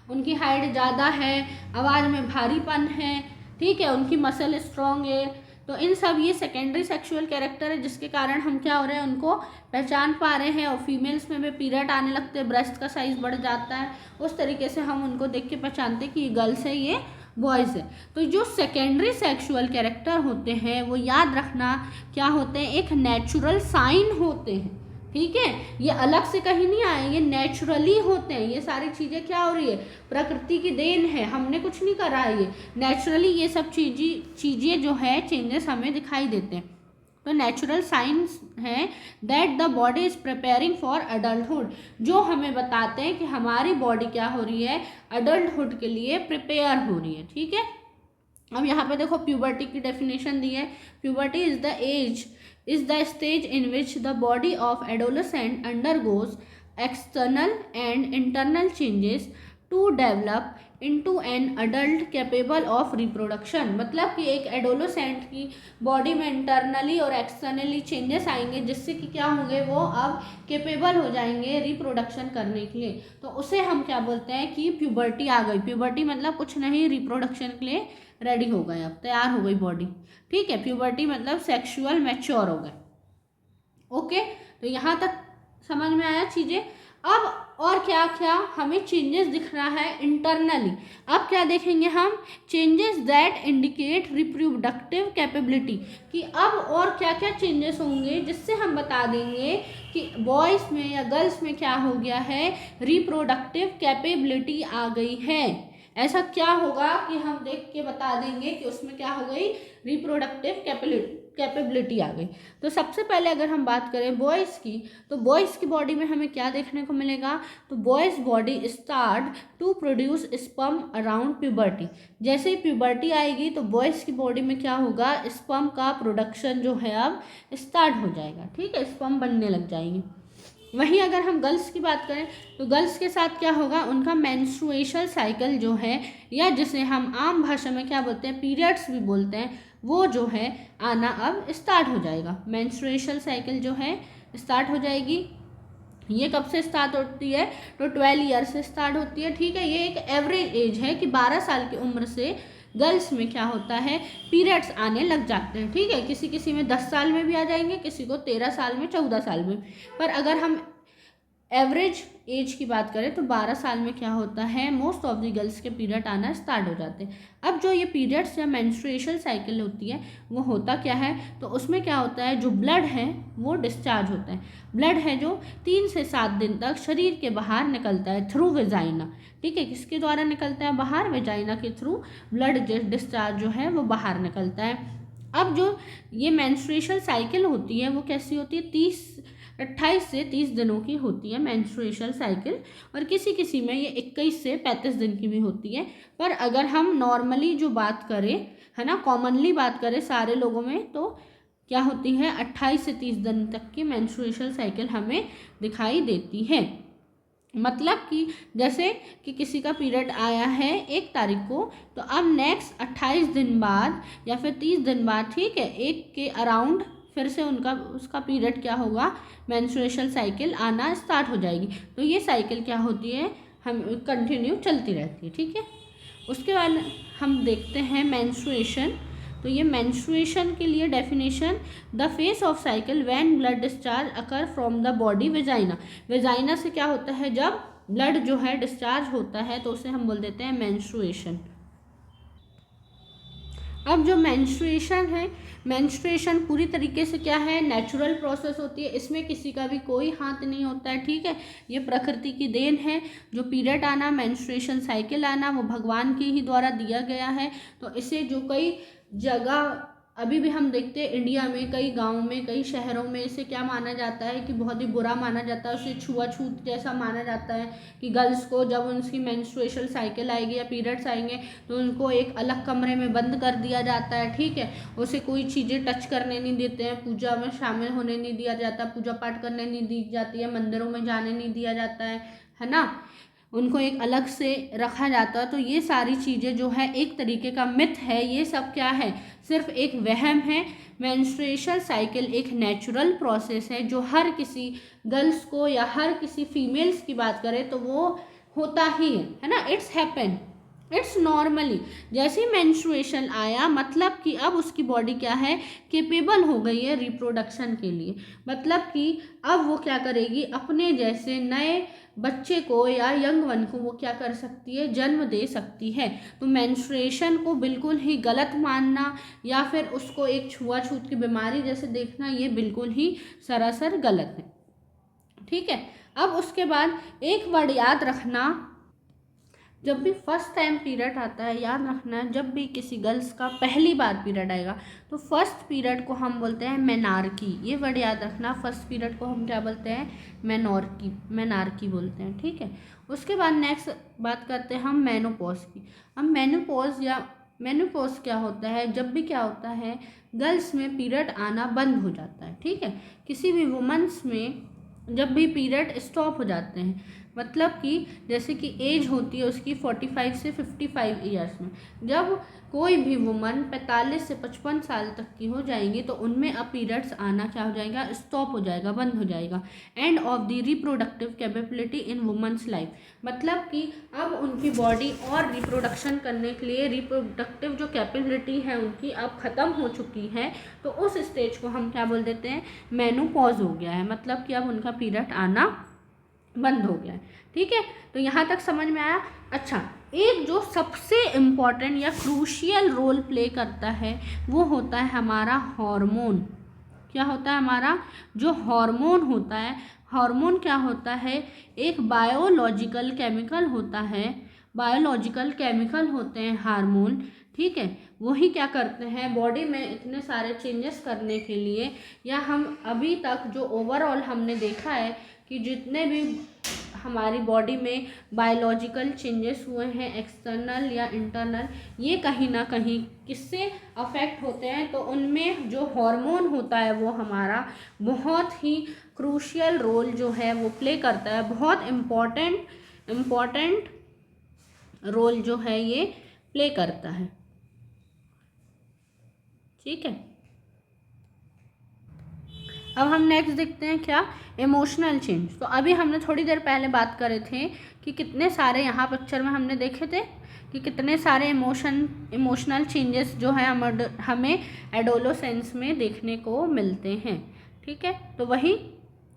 S1: उनकी हाइट ज़्यादा है, आवाज़ में भारीपन है, ठीक है, उनकी मसल स्ट्रॉन्ग है। तो इन सब ये सेकेंडरी सेक्सुअल कैरेक्टर है जिसके कारण हम क्या हो रहे हैं, उनको पहचान पा रहे हैं। और फीमेल्स में भी पीरियड आने लगते हैं, ब्रेस्ट का साइज़ बढ़ जाता है, उस तरीके से हम उनको देख के पहचानते हैं कि ये गर्ल्स है, ये बॉयज़ है। तो जो सेकेंडरी सेक्सुअल कैरेक्टर होते हैं वो याद रखना क्या होते हैं, एक नेचुरल साइन होते हैं, ठीक है। ये अलग से कहीं नहीं आए, ये नेचुरली होते हैं। ये सारी चीज़ें क्या हो रही है, प्रकृति की देन है, हमने कुछ नहीं करा है, ये नेचुरली ये सब चीज़ें जो है चेंजेस हमें दिखाई देते हैं। तो नेचुरल साइंस है that the body is preparing for adulthood, जो हमें बताते हैं कि हमारी बॉडी क्या हो रही है, अडल्टहुड के लिए प्रिपेयर हो रही है, ठीक है। अब यहाँ पे देखो प्यूबर्टी की डेफिनेशन दी है। Puberty is the stage in which the body of adolescent undergoes external and internal changes to develop into an adult capable of reproduction। मतलब कि एक एडोलेसेंट की बॉडी में इंटरनली और एक्सटर्नली चेंजेस आएंगे जिससे कि क्या होंगे, वो अब केपेबल हो जाएंगे रिप्रोडक्शन करने के लिए। तो उसे हम क्या बोलते हैं कि प्यूबर्टी आ गई। प्यूबर्टी मतलब कुछ नहीं, रिप्रोडक्शन के लिए रेडी हो गए, अब तैयार हो गई बॉडी, ठीक है। प्यूबर्टी मतलब सेक्सुअल मैच्योर हो गए। ओके, तो यहाँ तक समझ में आया चीज़ें। अब और क्या क्या हमें चेंजेस दिख रहा है इंटरनली। अब क्या देखेंगे हम, changes that indicate reproductive capability, कि अब और क्या क्या चेंजेस होंगे जिससे हम बता देंगे कि बॉयज़ में या गर्ल्स में क्या हो गया है, रिप्रोडक्टिव कैपेबिलिटी आ गई है। ऐसा क्या होगा कि हम देख के बता देंगे कि उसमें क्या हो गई, रिप्रोडक्टिव कैपेबिलिटी आ गई। तो सबसे पहले अगर हम बात करें बॉयज़ की, तो बॉयज़ की बॉडी में हमें क्या देखने को मिलेगा, तो boys body start to produce sperm around puberty. जैसे ही प्यूबर्टी आएगी तो बॉयज़ की बॉडी में क्या होगा, स्पर्म का प्रोडक्शन जो है अब स्टार्ट हो जाएगा, ठीक है, स्पर्म बनने लग जाएंगे। वहीं अगर हम गर्ल्स की बात करें तो गर्ल्स के साथ क्या होगा, उनका मेंस्ट्रुएशनल साइकिल जो है, या जिसे हम आम भाषा में क्या बोलते हैं, पीरियड्स भी बोलते हैं, वो जो है आना अब स्टार्ट हो जाएगा। मेंस्ट्रुएशनल साइकिल जो है स्टार्ट हो जाएगी। ये कब से स्टार्ट होती है, तो 12 ईयर से स्टार्ट होती है, ठीक है। ये एक एवरेज एज है कि 12 साल की उम्र से गर्ल्स में क्या होता है, पीरियड्स आने लग जाते हैं, ठीक है। किसी किसी में 10 साल में भी आ जाएंगे, किसी को 13 साल में, 14 साल में। पर अगर हम एवरेज एज की बात करें तो 12 साल में क्या होता है, मोस्ट ऑफ द गर्ल्स के पीरियड आना स्टार्ट हो जाते हैं। अब जो ये पीरियड्स या मेंस्ट्रुएशनल साइकिल होती है वो होता क्या है, तो उसमें क्या होता है, जो ब्लड है वो डिस्चार्ज होता है। ब्लड है जो 3 से 7 दिन तक शरीर के बाहर निकलता है थ्रू वेजाइना, ठीक है। किसके द्वारा निकलता है, बाहर, वेजाइना के थ्रू ब्लड डिस्चार्ज जो है वो बाहर निकलता है। अब जो ये मेंस्ट्रुएशनल साइकिल होती है वो कैसी होती है, 28 से 30 दिनों की होती है मेंस्ट्रुएशनल साइकिल, और किसी किसी में ये 21 से 35 दिन की भी होती है। पर अगर हम नॉर्मली जो बात करें, है ना, कॉमनली बात करें सारे लोगों में, तो क्या होती है, 28 से 30 दिन तक की मेंस्ट्रुएशनल साइकिल हमें दिखाई देती है। मतलब कि जैसे कि किसी का पीरियड आया है 1 तारीख को, तो अब नेक्स्ट 28 दिन बाद या फिर 30 दिन बाद, ठीक है, 1 के अराउंड फिर से उसका पीरियड क्या होगा, मेंस्ट्रुएशनल साइकिल आना स्टार्ट हो जाएगी। तो ये साइकिल क्या होती है, हम कंटिन्यू चलती रहती है, ठीक है। उसके बाद हम देखते हैं मेंस्ट्रुएशन। तो ये मेंस्ट्रुएशन के लिए definition, the face of cycle when blood discharge occur from the body vagina. Vagina से क्या होता है, जब ब्लड जो है डिस्चार्ज होता है तो उसे हम बोल देते हैं मेंस्ट्रुएशन। अब जो मेंस्ट्रुएशन है, मेंस्ट्रुएशन पूरी तरीके से क्या है, नेचुरल प्रोसेस होती है, इसमें किसी का भी कोई हाथ नहीं होता है, ठीक है। ये प्रकृति की देन है। जो पीरियड आना, मेंस्ट्रुएशन साइकिल आना, वो भगवान के ही द्वारा दिया गया है। तो इसे जो कई जगह अभी भी हम देखते हैं, इंडिया में कई गाँव में, कई शहरों में इसे क्या माना जाता है कि बहुत ही बुरा माना जाता है, उसे छुआछूत जैसा माना जाता है कि गर्ल्स को जब उनकी मेंस्ट्रुएशन साइकिल आएगी या पीरियड्स आएंगे तो उनको एक अलग कमरे में बंद कर दिया जाता है, ठीक है। उसे कोई चीज़ें टच करने नहीं देते हैं, पूजा में शामिल होने नहीं दिया जाता, पूजा पाठ करने नहीं दी जाती है, मंदिरों में जाने नहीं दिया जाता है ना, उनको एक अलग से रखा जाता है। तो ये सारी चीज़ें जो है एक तरीके का मिथ है, ये सब क्या है, सिर्फ एक वहम है। मेंस्ट्रुएशन साइकिल एक नेचुरल प्रोसेस है जो हर किसी गर्ल्स को या हर किसी फीमेल्स की बात करें तो वो होता ही है ना, इट्स हैपन, इट्स नॉर्मली। जैसे ही मेंस्ट्रुएशन आया मतलब कि अब उसकी बॉडी क्या है, केपेबल हो गई है रिप्रोडक्शन के लिए। मतलब कि अब वो क्या करेगी, अपने जैसे नए बच्चे को या यंग वन को वो क्या कर सकती है, जन्म दे सकती है। तो मेंस्ट्रुएशन को बिल्कुल ही गलत मानना या फिर उसको एक छुआछूत की बीमारी जैसे देखना, ये बिल्कुल ही सरासर गलत है, ठीक है। अब उसके बाद एक वर्ड याद रखना, जब भी फर्स्ट टाइम पीरियड आता है, याद रखना है, जब भी किसी गर्ल्स का पहली बार पीरियड आएगा तो फर्स्ट पीरियड को हम बोलते हैं मेनार्की। ये वर्ड याद रखना, फर्स्ट पीरियड को हम क्या बोलते हैं, मेनार्की बोलते हैं, ठीक है। उसके बाद नेक्स्ट बात करते हैं हम मेनोपॉज की। अब मेनोपॉज क्या होता है, जब भी क्या होता है, गर्ल्स में पीरियड आना बंद हो जाता है, ठीक है। किसी भी वुमेन्स में जब भी पीरियड स्टॉप हो जाते हैं, मतलब कि जैसे कि एज होती है उसकी 45 से 55 ईयर्स में, जब कोई भी वुमन 45 से 55 साल तक की हो जाएंगी तो उनमें अब पीरियड्स आना क्या हो जाएगा, स्टॉप हो जाएगा, बंद हो जाएगा। End of the reproductive capability in women's life, मतलब कि अब उनकी बॉडी और रिप्रोडक्शन करने के लिए रिप्रोडक्टिव जो कैपेबिलिटी है उनकी अब ख़त्म हो चुकी है। तो उस स्टेज को हम क्या बोल देते हैं, मेनोपॉज हो गया है, मतलब कि अब उनका पीरियड आना बंद हो गया है, ठीक है। तो यहाँ तक समझ में आया। अच्छा, एक जो सबसे इम्पॉर्टेंट या क्रूशियल रोल प्ले करता है वो होता है हमारा हार्मोन। क्या होता है, हमारा जो हार्मोन होता है, हार्मोन क्या होता है, एक बायोलॉजिकल केमिकल होता है, बायोलॉजिकल केमिकल होते हैं हार्मोन, ठीक है। वही क्या करते हैं बॉडी में इतने सारे चेंजेस करने के लिए, या हम अभी तक जो ओवरऑल हमने देखा है कि जितने भी हमारी बॉडी में बायोलॉजिकल चेंजेस हुए हैं, एक्सटर्नल या इंटरनल, ये कहीं ना कहीं किससे अफेक्ट होते हैं, तो उनमें जो हार्मोन होता है वो हमारा बहुत ही क्रूशियल रोल जो है वो प्ले करता है, बहुत इम्पॉर्टेंट रोल जो है ये प्ले करता है, ठीक है। अब हम नेक्स्ट देखते हैं क्या, इमोशनल चेंज। तो अभी हमने थोड़ी देर पहले बात करे थे कि कितने सारे यहाँ पिक्चर में हमने देखे थे कि कितने सारे इमोशनल चेंजेस जो है हमें एडोलोसेंस में देखने को मिलते हैं, ठीक है। तो वही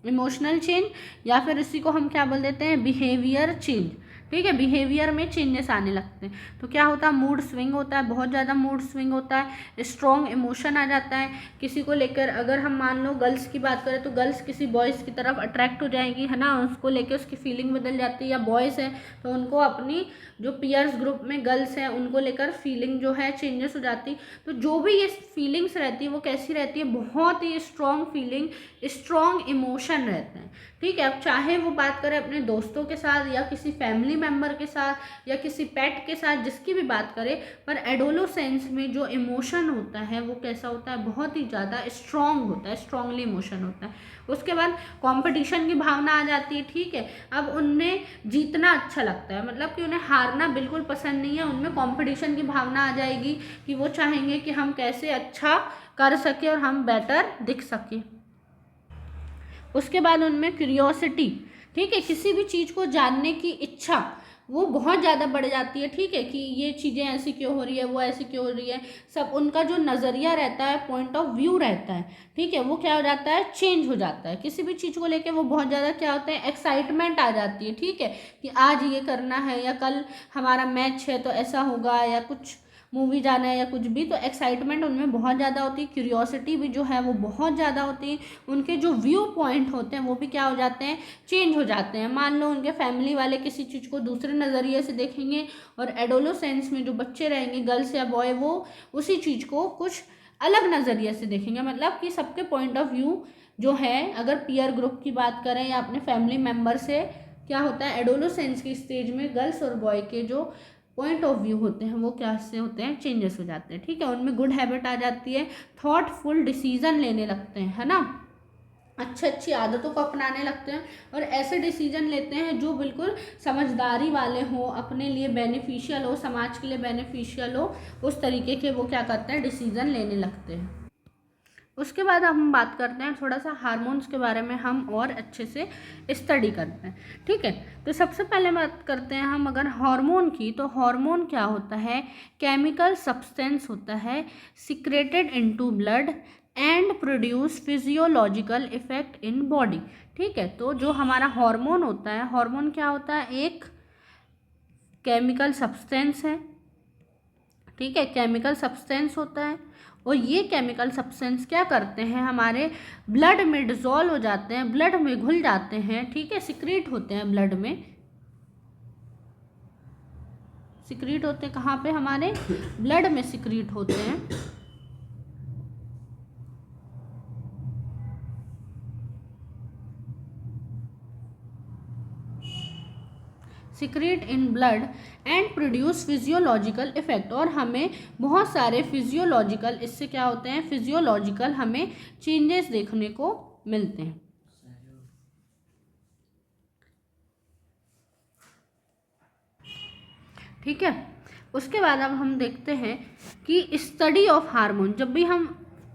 S1: इमोशनल चेंज या फिर इसी को हम क्या बोल देते हैं, बिहेवियर चेंज, ठीक है। बिहेवियर में चेंजेस आने लगते हैं तो क्या होता है, मूड स्विंग होता है, बहुत ज़्यादा मूड स्विंग होता है, स्ट्रॉन्ग इमोशन आ जाता है किसी को लेकर। अगर हम मान लो गर्ल्स की बात करें तो गर्ल्स किसी बॉयज़ की तरफ अट्रैक्ट हो जाएगी, है ना, उसको लेकर उसकी फीलिंग बदल जाती है, या बॉयज़ है तो उनको अपनी जो पीयर्स ग्रुप में गर्ल्स हैं उनको लेकर फीलिंग जो है चेंजेस हो जाती। तो जो भी ये फीलिंग्स रहती है वो कैसी रहती है, बहुत ही स्ट्रॉन्ग फीलिंग, स्ट्रॉन्ग इमोशन रहते हैं, ठीक है। अब चाहे वो बात करें अपने दोस्तों के साथ या किसी फैमिली मेम्बर के साथ या किसी पेट के साथ, जिसकी भी बात करें, पर एडोलोसेंस में जो इमोशन होता है वो कैसा होता है, बहुत ही ज़्यादा स्ट्रॉन्ग होता है, स्ट्रॉन्गली इमोशन होता है। उसके बाद कंपटीशन की भावना आ जाती है, ठीक है। अब उनमें जीतना अच्छा लगता है, मतलब कि उन्हें हारना बिल्कुल पसंद नहीं है, उनमें कंपटीशन की भावना आ जाएगी कि वो चाहेंगे कि हम कैसे अच्छा कर सके और हम बेटर दिख सके। उसके बाद उनमें क्यूरियोसिटी, ठीक है, किसी भी चीज़ को जानने की इच्छा वो बहुत ज़्यादा बढ़ जाती है, ठीक है, कि ये चीज़ें ऐसी क्यों हो रही है, वो ऐसी क्यों हो रही है, सब उनका जो नज़रिया रहता है, पॉइंट ऑफ व्यू रहता है, ठीक है, वो क्या हो जाता है, चेंज हो जाता है। किसी भी चीज़ को लेके वो बहुत ज़्यादा क्या होता है, एक्साइटमेंट आ जाती है, ठीक है, कि आज ये करना है या कल हमारा मैच है तो ऐसा होगा या कुछ मूवी जाना है या कुछ भी, तो एक्साइटमेंट उनमें बहुत ज़्यादा होती है, क्यूरियोसिटी भी जो है वो बहुत ज़्यादा होती है, उनके जो व्यू पॉइंट होते हैं वो भी क्या हो जाते हैं, चेंज हो जाते हैं। मान लो उनके फैमिली वाले किसी चीज़ को दूसरे नज़रिए से देखेंगे और एडोलेसेंस में जो बच्चे रहेंगे, गर्ल्स या बॉय, वो उसी चीज़ को कुछ अलग नज़रिए से देखेंगे। मतलब कि सबके पॉइंट ऑफ व्यू जो है, अगर पीयर ग्रुप की बात करें या अपने फैमिली मेम्बर से, क्या होता है एडोलेसेंस की स्टेज में गर्ल्स और बॉय के जो पॉइंट ऑफ व्यू होते हैं वो क्या से होते हैं, चेंजेस हो जाते हैं। ठीक है, उनमें गुड हैबिट आ जाती है, थॉटफुल डिसीजन लेने लगते हैं, है ना, अच्छी आदतों को अपनाने लगते हैं और ऐसे डिसीजन लेते हैं जो बिल्कुल समझदारी वाले हों, अपने लिए बेनिफिशियल हो, समाज के लिए बेनिफिशियल हो, उस तरीके के वो क्या करते हैं, डिसीजन लेने लगते हैं। उसके बाद हम बात करते हैं थोड़ा सा हार्मोन्स के बारे में, हम और अच्छे से स्टडी करते हैं। ठीक है, तो सबसे पहले बात करते हैं हम अगर हार्मोन की, तो हार्मोन क्या होता है, केमिकल सब्सटेंस होता है secreted into blood and produce physiological effect in body. ठीक है, तो जो हमारा हार्मोन होता है, हार्मोन क्या होता है, एक केमिकल सब्सटेंस है। ठीक है, केमिकल सब्सटेंस होता है और ये केमिकल सब्सटेंस क्या करते हैं, हमारे ब्लड में डिसॉल्व हो जाते हैं, ब्लड में घुल जाते हैं। ठीक है, सिक्रीट होते हैं ब्लड में, सिक्रीट होते हैं कहाँ पे, हमारे ब्लड में सिक्रीट होते हैं। Secrete in blood and produce physiological effect, और हमें बहुत सारे फिजियोलॉजिकल, इससे क्या होते हैं, फिजियोलॉजिकल हमें चेंजेस देखने को मिलते हैं। ठीक है, उसके बाद अब हम देखते हैं कि स्टडी ऑफ हार्मोन, जब भी हम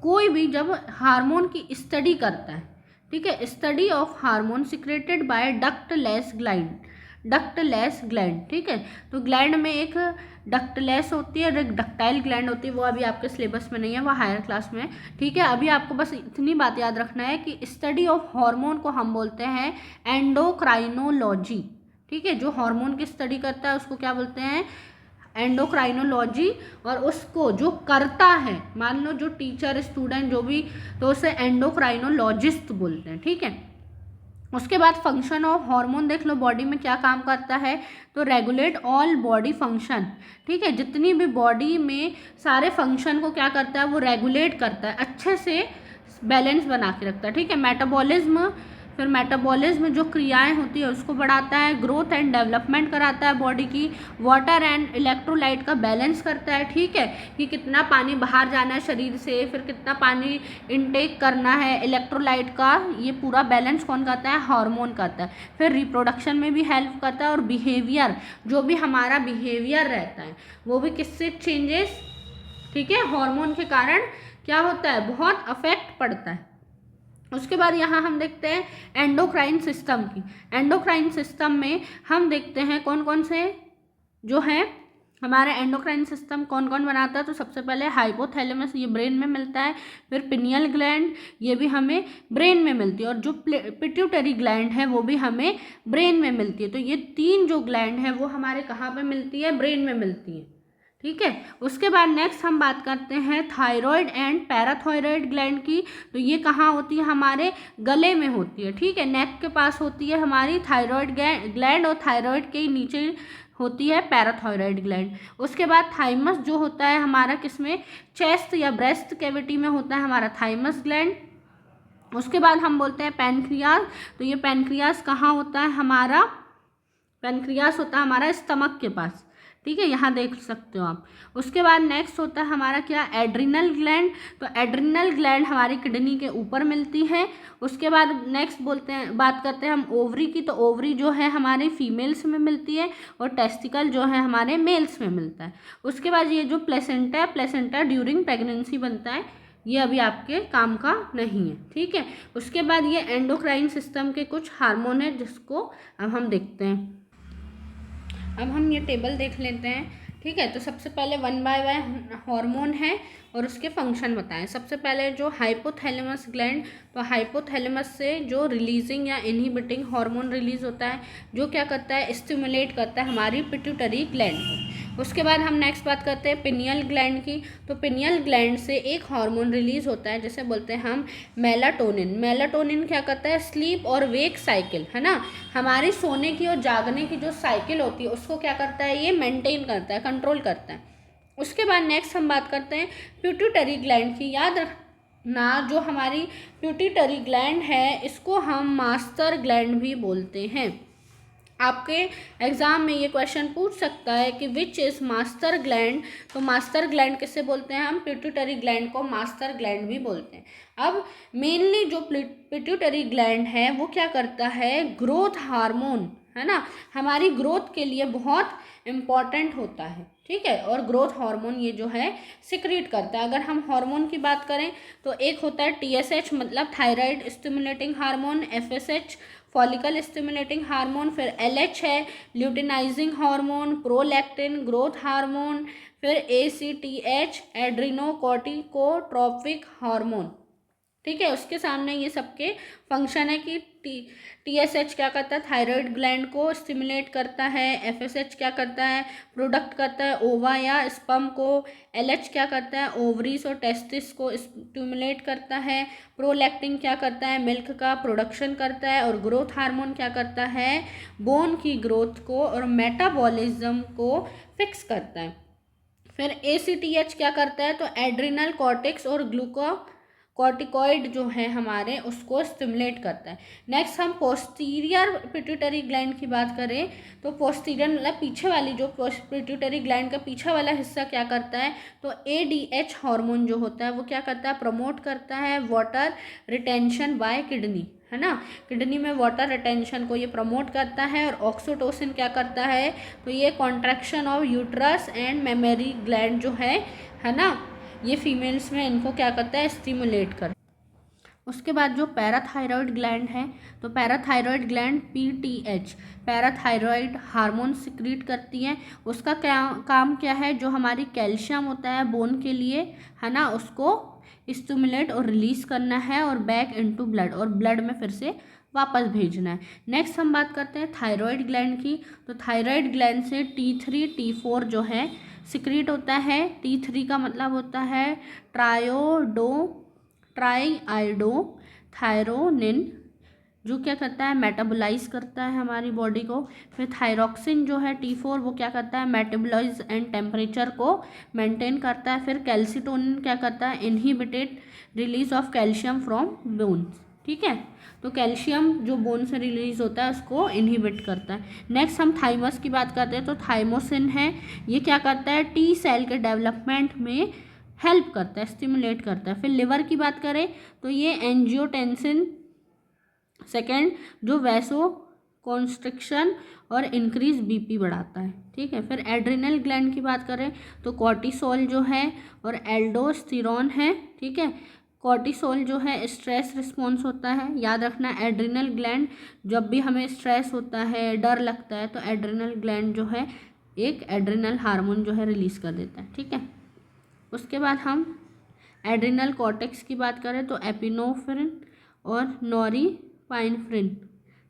S1: कोई भी जब हार्मोन की स्टडी करता है, ठीक है, study of hormone secreted by ductless gland, ductless gland. ठीक है, तो ग्लैंड में एक डक्टलेस होती है और एक डक्टाइल ग्लैंड होती है, वो अभी आपके सिलेबस में नहीं है, वो हायर क्लास में है। ठीक है, अभी आपको बस इतनी बात याद रखना है कि स्टडी ऑफ हार्मोन को हम बोलते हैं एंडोक्राइनोलॉजी। ठीक है, जो हार्मोन की स्टडी करता है उसको क्या बोलते हैं, एंडोक्राइनोलॉजी। और उसको जो करता है, मान लो जो टीचर स्टूडेंट जो भी, तो उसे एंडोक्राइनोलॉजिस्ट बोलते हैं। ठीक है, उसके बाद फंक्शन ऑफ हार्मोन देख लो, बॉडी में क्या काम करता है, तो रेगुलेट ऑल बॉडी फंक्शन। ठीक है, जितनी भी बॉडी में सारे फंक्शन को क्या करता है, वो रेगुलेट करता है, अच्छे से बैलेंस बना के रखता है। ठीक है, मेटाबॉलिज्म, फिर मेटाबॉलिज्म जो क्रियाएं होती है उसको बढ़ाता है, ग्रोथ एंड डेवलपमेंट कराता है बॉडी की, वाटर एंड इलेक्ट्रोलाइट का बैलेंस करता है। ठीक है, कि कितना पानी बाहर जाना है शरीर से, फिर कितना पानी इनटेक करना है, इलेक्ट्रोलाइट का ये पूरा बैलेंस कौन करता है, हार्मोन करता है। फिर रिप्रोडक्शन में भी हेल्प करता है और बिहेवियर, जो भी हमारा बिहेवियर रहता है वो भी किससे चेंजेस, ठीक है, हार्मोन के कारण क्या होता है, बहुत अफेक्ट पड़ता है। उसके बाद यहाँ हम देखते हैं एंडोक्राइन सिस्टम की। एंडोक्राइन सिस्टम में हम देखते हैं कौन कौन से जो है हमारे एंडोक्राइन सिस्टम कौन कौन बनाता है। तो सबसे पहले हाइपोथैलेमस, ये ब्रेन में मिलता है। फिर पिनियल ग्लैंड, ये भी हमें ब्रेन में मिलती है। और जो पिट्यूटरी ग्लैंड है वो भी हमें ब्रेन में मिलती है। तो ये तीन जो ग्लैंड है वो हमारे कहाँ पे मिलती है, ब्रेन में मिलती है। ठीक है, उसके बाद नेक्स्ट हम बात करते हैं थायराइड एंड पैराथायराइड ग्लैंड की। तो ये कहाँ होती है, हमारे गले में होती है। ठीक है, नेक के पास होती है हमारी थायराइड ग्लैंड और थायराइड के नीचे होती है पैराथायराइड ग्लैंड। उसके बाद थाइमस जो होता है हमारा किसमें, चेस्ट या ब्रेस्ट कैविटी में होता है हमारा थाइमस ग्लैंड। उसके बाद हम बोलते हैं पैनक्रियास। तो ये पैनक्रियास कहाँ होता है, हमारा पैनक्रियास होता है हमारा स्टमक के पास। ठीक है, यहाँ देख सकते हो आप। उसके बाद नेक्स्ट होता है हमारा क्या, एड्रिनल ग्लैंड। तो एड्रिनल ग्लैंड हमारी किडनी के ऊपर मिलती है। उसके बाद नेक्स्ट बात करते हैं हम ओवरी की। तो ओवरी जो है हमारे फीमेल्स में मिलती है और टेस्टिकल जो है हमारे मेल्स में मिलता है। उसके बाद ये जो प्लेसेंटा है, प्लेसेंटा ड्यूरिंग प्रेगनेंसी बनता है, ये अभी आपके काम का नहीं है। ठीक है, उसके बाद ये एंडोक्राइन सिस्टम के कुछ हार्मोन है जिसको अब हम देखते हैं। अब हम ये टेबल देख लेते हैं। ठीक है, तो सबसे पहले 1 बाय 1 हार्मोन है और उसके फंक्शन बताएं। सबसे पहले जो हाइपोथैलेमस ग्लैंड, तो हाइपोथैलेमस से जो रिलीजिंग या इनहिबिटिंग हार्मोन रिलीज होता है, जो क्या करता है, स्टिमुलेट करता है हमारी पिट्यूटरी ग्लैंड को। उसके बाद हम नेक्स्ट बात करते हैं पिनियल ग्लैंड की। तो पिनियल ग्लैंड से एक हार्मोन रिलीज होता है जैसे बोलते हैं हम मेलाटोनिन। मेलाटोनिन क्या करता है, स्लीप और वेक साइकिल, है ना, हमारी सोने की और जागने की जो साइकिल होती है उसको क्या करता है, ये मेंटेन करता है, कंट्रोल करता है। उसके बाद नेक्स्ट हम बात करते हैं पिट्यूटरी ग्लैंड की। याद रखना, जो हमारी पिट्यूटरी ग्लैंड है इसको हम मास्टर ग्लैंड भी बोलते हैं। आपके एग्जाम में ये क्वेश्चन पूछ सकता है कि विच इज मास्टर ग्लैंड। तो मास्टर ग्लैंड किससे बोलते हैं हम, पिट्यूटरी ग्लैंड को मास्टर ग्लैंड भी बोलते हैं। अब मेनली जो पिट्यूटरी ग्लैंड है वो क्या करता है, ग्रोथ हार्मोन, है ना, हमारी ग्रोथ के लिए बहुत इम्पॉर्टेंट होता है, ठीक है, और ग्रोथ हार्मोन ये जो है सिक्रीट करता है। अगर हम हार्मोन की बात करें तो एक होता है TSH मतलब thyroid stimulating hormone, FSH follicle stimulating hormone, फिर LH है luteinizing hormone, prolactin growth hormone, फिर ACTH एड्रीनोकॉर्टिकोट्रोपिक हार्मोन, ठीक है। उसके सामने ये सबके फंक्शन है कि TSH क्या करता है, थायराइड ग्लैंड को स्टिमुलेट करता है, FSH क्या करता है, प्रोडक्ट करता है ओवा या स्पर्म को, LH क्या करता है, ओवरीज और टेस्टिस को स्टिमुलेट करता है, प्रोलैक्टिन क्या करता है, मिल्क का प्रोडक्शन करता है, और ग्रोथ हार्मोन क्या करता है, बोन की ग्रोथ को और मेटाबॉलिज्म को फिक्स करता है। फिर ACTH क्या करता है, तो एड्रिनल कॉर्टेक्स और कॉर्टिकॉइड जो है हमारे उसको स्टिमुलेट करता है। नेक्स्ट हम पोस्टीरियर पिट्यूटरी ग्लैंड की बात करें तो पोस्टीरियर मतलब पीछे वाली जो पिट्यूटरी ग्लैंड का पीछे वाला हिस्सा क्या करता है, तो ADH हार्मोन जो होता है वो क्या करता है, प्रमोट करता है वाटर रिटेंशन बाय किडनी, है ना, किडनी में वाटर रिटेंशन को ये प्रमोट करता है। और ऑक्सीटोसिन क्या करता है, तो ये contraction of uterus and mammary gland जो है ना, ये फीमेल्स में इनको क्या करता है, स्टिमुलेट करता है। उसके बाद जो पैराथायरॉयड ग्लैंड है, तो parathyroid gland PTH parathyroid hormone secrete करती है। उसका क्या काम क्या है, जो हमारी कैल्शियम होता है बोन के लिए, है ना, उसको स्टिमुलेट और रिलीज करना है और बैक इनटू ब्लड, और ब्लड में फिर से वापस भेजना है। नेक्स्ट हम बात करते हैं थायराइड ग्लैंड की। तो थायराइड ग्लैंड से T3 T4 जो है सिक्रीट होता है। T3 का मतलब होता है ट्राईआइडो थायरोनिन, जो क्या करता है, मेटाबोलाइज करता है हमारी बॉडी को। फिर थायरॉक्सिन जो है T4 वो क्या करता है, मेटाबोलाइज एंड टेम्परेचर को मेंटेन करता है। फिर कैल्सिटोनिन क्या करता है, inhibited release of calcium from bones, ठीक है, तो कैल्शियम जो बोन से रिलीज होता है उसको इनहिबिट करता है। नेक्स्ट हम थाइमस की बात करते हैं। तो थाइमोसिन है, ये क्या करता है, T सेल के डेवलपमेंट में हेल्प करता है, स्टिमुलेट करता है। फिर लिवर की बात करें तो ये एंजियोटेंसिन सेकेंड जो वैसो कॉन्स्ट्रिक्शन और इंक्रीज BP बढ़ाता है, ठीक है। फिर एड्रिनल ग्लैंड की बात करें तो कॉर्टिसोल जो है और एल्डोस्टेरोन है, ठीक है। कॉर्टिसोल जो है स्ट्रेस रिस्पॉन्स होता है, याद रखना। एड्रिनल ग्लैंड जब भी हमें स्ट्रेस होता है, डर लगता है, तो एड्रिनल ग्लैंड जो है एक एड्रिनल हार्मोन जो है रिलीज कर देता है, ठीक है। उसके बाद हम एड्रिनल कॉर्टेक्स की बात करें तो एपिनेफ्रिन और नॉरिपाइनेफ्रिन,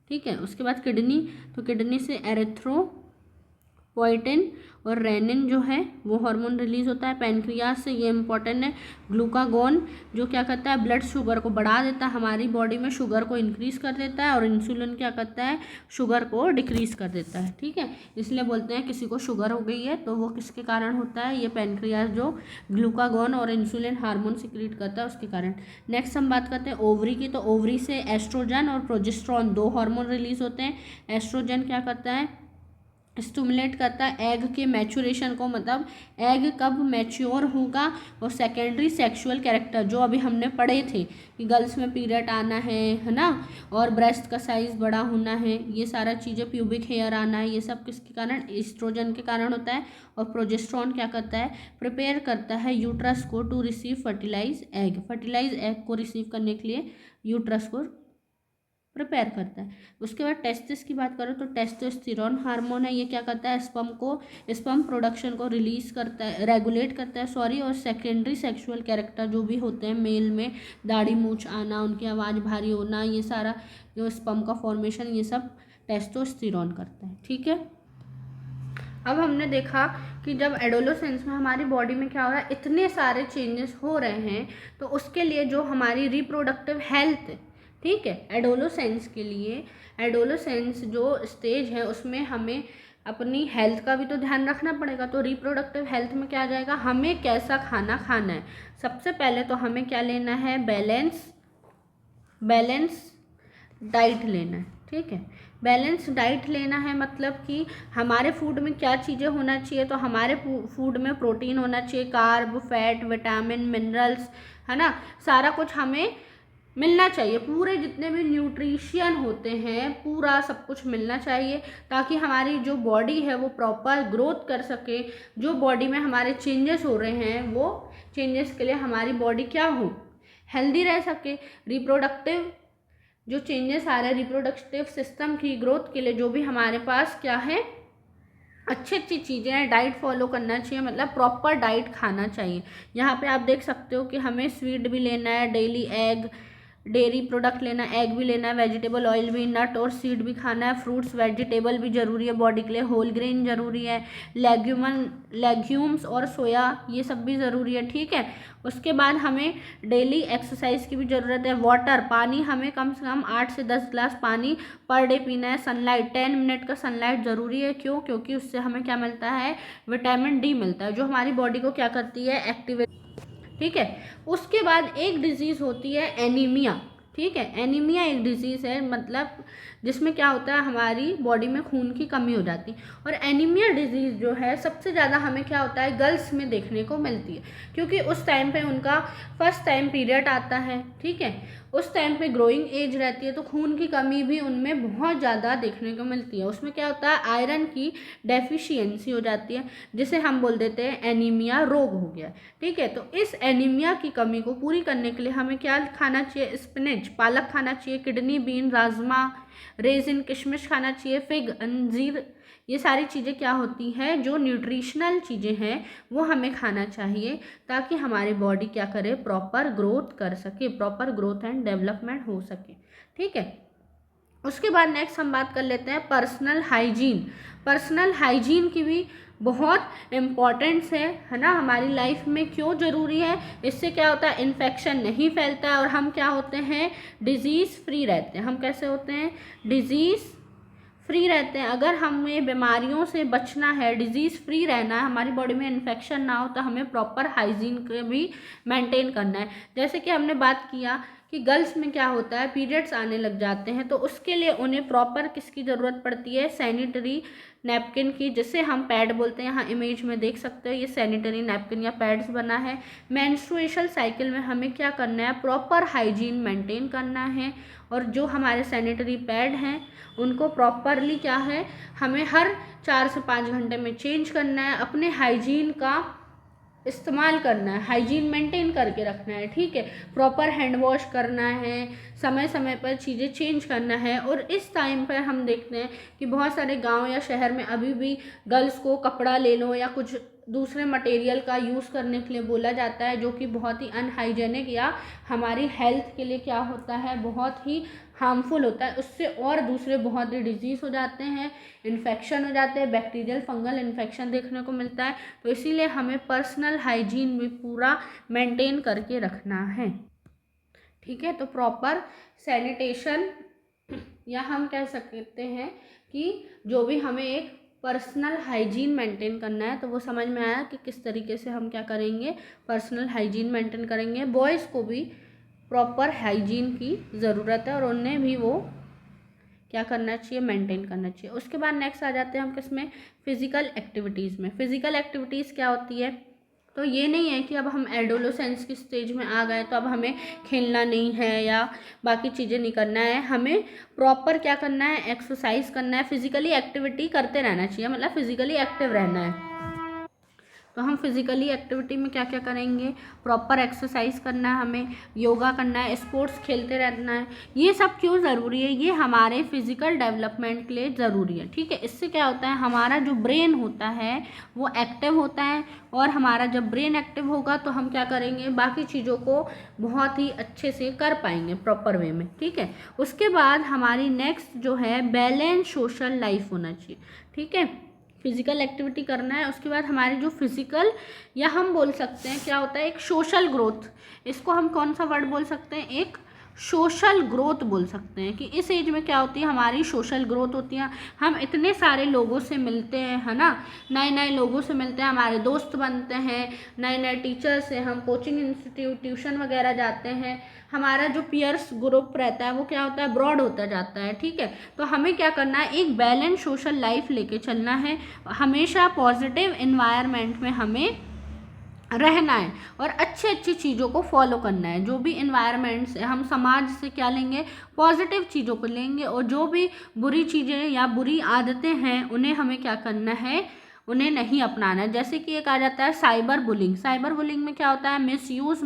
S1: ठीक है। उसके बाद किडनी, तो किडनी से एरिथ्रोपोइटिन और रेनिन जो है वो हार्मोन रिलीज होता है। पैनक्रियाज से, ये इंपॉर्टेंट है, ग्लूकागोन जो क्या करता है, ब्लड शुगर को बढ़ा देता है, हमारी बॉडी में शुगर को इंक्रीज कर देता है। और इंसुलिन क्या करता है, शुगर को डिक्रीज कर देता है, ठीक है। इसलिए बोलते हैं किसी को शुगर हो गई है तो वो किसके कारण होता है, ये पैनक्रियाज जो ग्लूकागोन और इंसुलिन हार्मोन सिक्रीट करता है उसके कारण। नेक्स्ट हम बात करते हैं ओवरी की। तो ओवरी से एस्ट्रोजन और प्रोजेस्टेरॉन दो हार्मोन रिलीज होते हैं। एस्ट्रोजन क्या करता है, स्टिमुलेट करता है एग के मैच्योरेशन को, मतलब एग कब मैच्योर होगा। और सेकेंडरी सेक्सुअल कैरेक्टर जो अभी हमने पढ़े थे कि गर्ल्स में पीरियड आना है ना, और ब्रेस्ट का साइज बड़ा होना है, ये सारा चीज़ें, प्यूबिक हेयर आना है, ये सब किसके कारण, एस्ट्रोजन के कारण होता है। और प्रोजेस्टेरॉन क्या करता है, प्रिपेयर करता है यूट्रस को टू रिसीव फर्टिलाइज एग को रिसीव करने के लिए यूट्रस को प्रिपेयर करता है। उसके बाद टेस्टिस की बात करो तो टेस्टोस्टेरोन हार्मोन है, ये क्या करता है, स्पर्म प्रोडक्शन को रिलीज करता है, रेगुलेट करता है, सॉरी। और सेकेंडरी सेक्सुअल कैरेक्टर जो भी होते हैं मेल में, दाढ़ी मूंछ आना, उनकी आवाज़ भारी होना, ये सारा जो स्पर्म का फॉर्मेशन, ये सब टेस्टोस्टेरोन करता है, ठीक है। अब हमने देखा कि जब एडोलेसेंस में हमारी बॉडी में क्या हो रहा है, इतने सारे चेंजेस हो रहे हैं, तो उसके लिए जो हमारी रिप्रोडक्टिव हेल्थ, ठीक है, एडोलेसेंस के लिए, एडोलेसेंस जो स्टेज है उसमें हमें अपनी हेल्थ का भी तो ध्यान रखना पड़ेगा। तो रिप्रोडक्टिव हेल्थ में क्या आ जाएगा, हमें कैसा खाना खाना है। सबसे पहले तो हमें क्या लेना है, बैलेंस डाइट लेना है, ठीक है। बैलेंस डाइट लेना है मतलब कि हमारे फूड में क्या चीज़ें होना चाहिए, तो हमारे फूड में प्रोटीन होना चाहिए, कार्ब, फैट, विटामिन, मिनरल्स, है ना, सारा कुछ हमें मिलना चाहिए। पूरे जितने भी न्यूट्रिशन होते हैं पूरा सब कुछ मिलना चाहिए, ताकि हमारी जो बॉडी है वो प्रॉपर ग्रोथ कर सके। जो बॉडी में हमारे चेंजेस हो रहे हैं वो चेंजेस के लिए हमारी बॉडी क्या हो, हेल्दी रह सके। रिप्रोडक्टिव जो चेंजेस आ रहे हैं रिप्रोडक्टिव सिस्टम की ग्रोथ के लिए, जो भी हमारे पास क्या है, अच्छी अच्छी चीज़ें हैं, डाइट फॉलो करना चाहिए, मतलब प्रॉपर डाइट खाना चाहिए। यहाँ पे आप देख सकते हो कि हमें स्वीट भी लेना है, डेली एग, डेयरी प्रोडक्ट लेना है, एग भी लेना है, वेजिटेबल ऑयल भी, नट और सीड भी खाना है, फ्रूट्स वेजिटेबल भी ज़रूरी है बॉडी के लिए, होल ग्रेन ज़रूरी है, लेग्यूम्स और सोया ये सब भी ज़रूरी है, ठीक है। उसके बाद हमें डेली एक्सरसाइज की भी ज़रूरत है। वाटर, पानी हमें कम से कम 8 से 10 ग्लास पानी पर डे पीना है। सनलाइट, 10 मिनट का सनलाइट ज़रूरी है। क्यों? क्योंकि उससे हमें क्या मिलता है, विटामिन डी मिलता है, जो हमारी बॉडी को क्या करती है, एक्टिवेट, ठीक है। उसके बाद एक डिजीज़ होती है एनीमिया, ठीक है। एनीमिया एक डिजीज़ है, मतलब जिसमें क्या होता है, हमारी बॉडी में खून की कमी हो जाती है। और एनीमिया डिजीज़ जो है सबसे ज़्यादा हमें क्या होता है, गर्ल्स में देखने को मिलती है, क्योंकि उस टाइम पे उनका फर्स्ट टाइम पीरियड आता है, ठीक है। उस टाइम पे ग्रोइंग एज रहती है, तो खून की कमी भी उनमें बहुत ज़्यादा देखने को मिलती है। उसमें क्या होता है, आयरन की डेफिशिएंसी हो जाती है, जिसे हम बोल देते हैं एनीमिया रोग हो गया, ठीक है। तो इस एनीमिया की कमी को पूरी करने के लिए हमें क्या खाना चाहिए, स्पिनच, पालक खाना चाहिए, किडनी बीन, राजमा, रेजिन, किशमिश खाना चाहिए, फिग, अंजीर, ये सारी चीज़ें क्या होती हैं, जो न्यूट्रिशनल चीज़ें हैं वो हमें खाना चाहिए, ताकि हमारी बॉडी क्या करे, प्रॉपर ग्रोथ कर सके, प्रॉपर ग्रोथ एंड डेवलपमेंट हो सके, ठीक है। उसके बाद नेक्स्ट हम बात कर लेते हैं पर्सनल हाइजीन। पर्सनल हाइजीन की भी बहुत इम्पॉर्टेंस है ना, हमारी लाइफ में क्यों ज़रूरी है, इससे क्या होता है, इन्फेक्शन नहीं फैलता है और हम क्या होते हैं, डिजीज़ फ्री रहते हैं। हम कैसे होते हैं, डिजीज़ फ्री रहते हैं। अगर हमें बीमारियों से बचना है, डिजीज़ फ्री रहना है, हमारी बॉडी में इन्फेक्शन ना हो, तो हमें प्रॉपर हाइजीन को भी मेंटेन करना है। जैसे कि हमने बात किया कि गर्ल्स में क्या होता है, पीरियड्स आने लग जाते हैं, तो उसके लिए उन्हें प्रॉपर किसकी ज़रूरत पड़ती है, सैनिटरी नैपकिन की, जिसे हम पैड बोलते हैं। यहाँ इमेज में देख सकते हो ये सैनिटरी नैपकिन या पैड्स बना है। मेंस्ट्रुएशन साइकिल में हमें क्या करना है, प्रॉपर हाइजीन मेंटेन करना है, और जो हमारे सैनिटरी पैड हैं उनको प्रॉपरली क्या है, हमें हर 4 से 5 घंटे में चेंज करना है। अपने हाइजीन का इस्तेमाल करना है, हाइजीन मेंटेन करके रखना है, ठीक है। प्रॉपर हैंड वॉश करना है, समय समय पर चीज़ें चेंज करना है। और इस टाइम पर हम देखते हैं कि बहुत सारे गांव या शहर में अभी भी गर्ल्स को कपड़ा ले लो या कुछ दूसरे मटेरियल का यूज़ करने के लिए बोला जाता है, जो कि बहुत ही अनहाइजेनिक या हमारी हेल्थ के लिए क्या होता है, बहुत ही हार्मफुल होता है। उससे और दूसरे बहुत ही डिजीज़ हो जाते हैं, इन्फेक्शन हो जाते हैं, बैक्टीरियल फंगल इन्फेक्शन देखने को मिलता है। तो इसीलिए हमें पर्सनल हाइजीन भी पूरा मेंटेन करके रखना है, ठीक है। तो प्रॉपर सैनिटेशन, या हम कह सकते हैं कि जो भी हमें एक पर्सनल हाइजीन मेंटेन करना है, तो वो समझ में आया कि किस तरीके से हम क्या करेंगे, पर्सनल हाइजीन मेंटेन करेंगे। बॉयज़ को भी प्रॉपर हाइजीन की ज़रूरत है और उन्हें भी वो क्या करना चाहिए, मेंटेन करना चाहिए। उसके बाद नेक्स्ट आ जाते हैं हम किसमें, फिजिकल एक्टिविटीज़ में। फिजिकल एक्टिविटीज़ क्या होती है, तो ये नहीं है कि अब हम एडोलेसेंस की स्टेज में आ गए तो अब हमें खेलना नहीं है या बाकी चीज़ें नहीं करना है। हमें प्रॉपर क्या करना है, एक्सरसाइज करना है, फिजिकली एक्टिविटी करते रहना चाहिए, मतलब फिजिकली एक्टिव रहना है। तो हम फिजिकली एक्टिविटी में क्या क्या करेंगे, प्रॉपर एक्सरसाइज करना है, हमें योगा करना है, स्पोर्ट्स खेलते रहना है। ये सब क्यों ज़रूरी है, ये हमारे फिजिकल डेवलपमेंट के लिए ज़रूरी है, ठीक है। इससे क्या होता है, हमारा जो ब्रेन होता है वो एक्टिव होता है, और हमारा जब ब्रेन एक्टिव होगा तो हम क्या करेंगे, बाकी चीज़ों को बहुत ही अच्छे से कर पाएंगे प्रॉपर वे में, ठीक है। उसके बाद हमारी नेक्स्ट जो है, बैलेंस सोशल लाइफ होना चाहिए, ठीक है। फिजिकल एक्टिविटी करना है। उसके बाद हमारी जो फिजिकल, या हम बोल सकते हैं क्या होता है, एक सोशल ग्रोथ, इसको हम कौन सा वर्ड बोल सकते हैं, एक सोशल ग्रोथ बोल सकते हैं। कि इस एज में क्या होती है, हमारी सोशल ग्रोथ होती है। हम इतने सारे लोगों से मिलते हैं, है ना, नए नए लोगों से मिलते हैं, हमारे दोस्त बनते हैं, नए नए टीचर से, हम कोचिंग इंस्टीट्यूट, ट्यूशन वगैरह जाते हैं, हमारा जो पीयर्स ग्रुप रहता है वो क्या होता है, ब्रॉड होता जाता है। ठीक है, तो हमें क्या करना है, एक बैलेंस सोशल लाइफ लेके चलना है, हमेशा पॉजिटिव एनवायरनमेंट में हमें रहना है और अच्छी अच्छी चीज़ों को फॉलो करना है। जो भी इन्वायरमेंट से, हम समाज से क्या लेंगे, पॉजिटिव चीज़ों को लेंगे, और जो भी बुरी चीज़ें या बुरी आदतें हैं उन्हें हमें क्या करना है, उन्हें नहीं अपनाना है। जैसे कि एक आ जाता है साइबर बुलिंग। साइबर बुलिंग में क्या होता है, मिसयूज,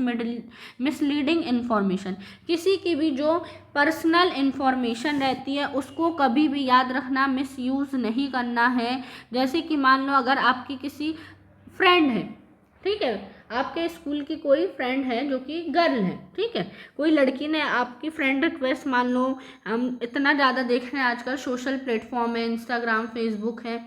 S1: मिसलीडिंग इन्फॉर्मेशन। किसी की भी जो पर्सनल इन्फॉर्मेशन रहती है उसको कभी भी याद रखना, मिसयूज़ नहीं करना है। जैसे कि मान लो अगर आपकी किसी फ्रेंड है, ठीक है, आपके स्कूल की कोई फ्रेंड है जो कि गर्ल है, ठीक है, कोई लड़की ने आपकी फ्रेंड रिक्वेस्ट, मान लो हम इतना ज़्यादा देख रहे हैं आजकल सोशल प्लेटफॉर्म है, इंस्टाग्राम, फेसबुक है,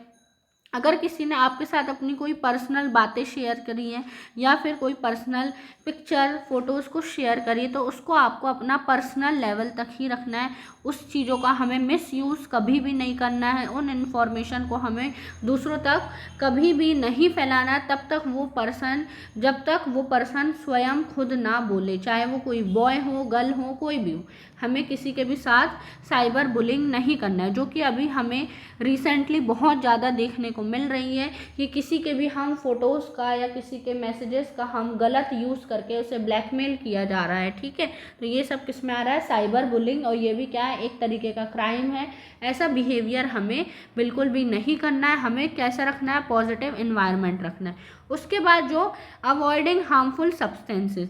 S1: अगर किसी ने आपके साथ अपनी कोई पर्सनल बातें शेयर करी हैं या फिर कोई पर्सनल पिक्चर फोटोज़ को शेयर करी है, तो उसको आपको अपना पर्सनल लेवल तक ही रखना है। उस चीज़ों का हमें मिसयूज़ कभी भी नहीं करना है, उन इन्फॉर्मेशन को हमें दूसरों तक कभी भी नहीं फैलाना है, तब तक वो पर्सन, जब तक वो पर्सन स्वयं खुद ना बोले, चाहे वो कोई बॉय हो, गर्ल हो, कोई भी हो। हमें किसी के भी साथ साइबर बुलिंग नहीं करना है, जो कि अभी हमें रिसेंटली बहुत ज़्यादा देखने को मिल रही है कि किसी के भी हम फोटोज़ का या किसी के मैसेजेस का हम गलत यूज़ करके उसे ब्लैकमेल किया जा रहा है। ठीक है, तो ये सब किस में आ रहा है, साइबर बुलिंग, और ये भी क्या है, एक तरीके का क्राइम है। ऐसा बिहेवियर हमें बिल्कुल भी नहीं करना है। हमें कैसा रखना है, पॉजिटिव एनवायरनमेंट रखना है। उसके बाद जो अवॉइडिंग हार्मफुल सब्सटेंसेस,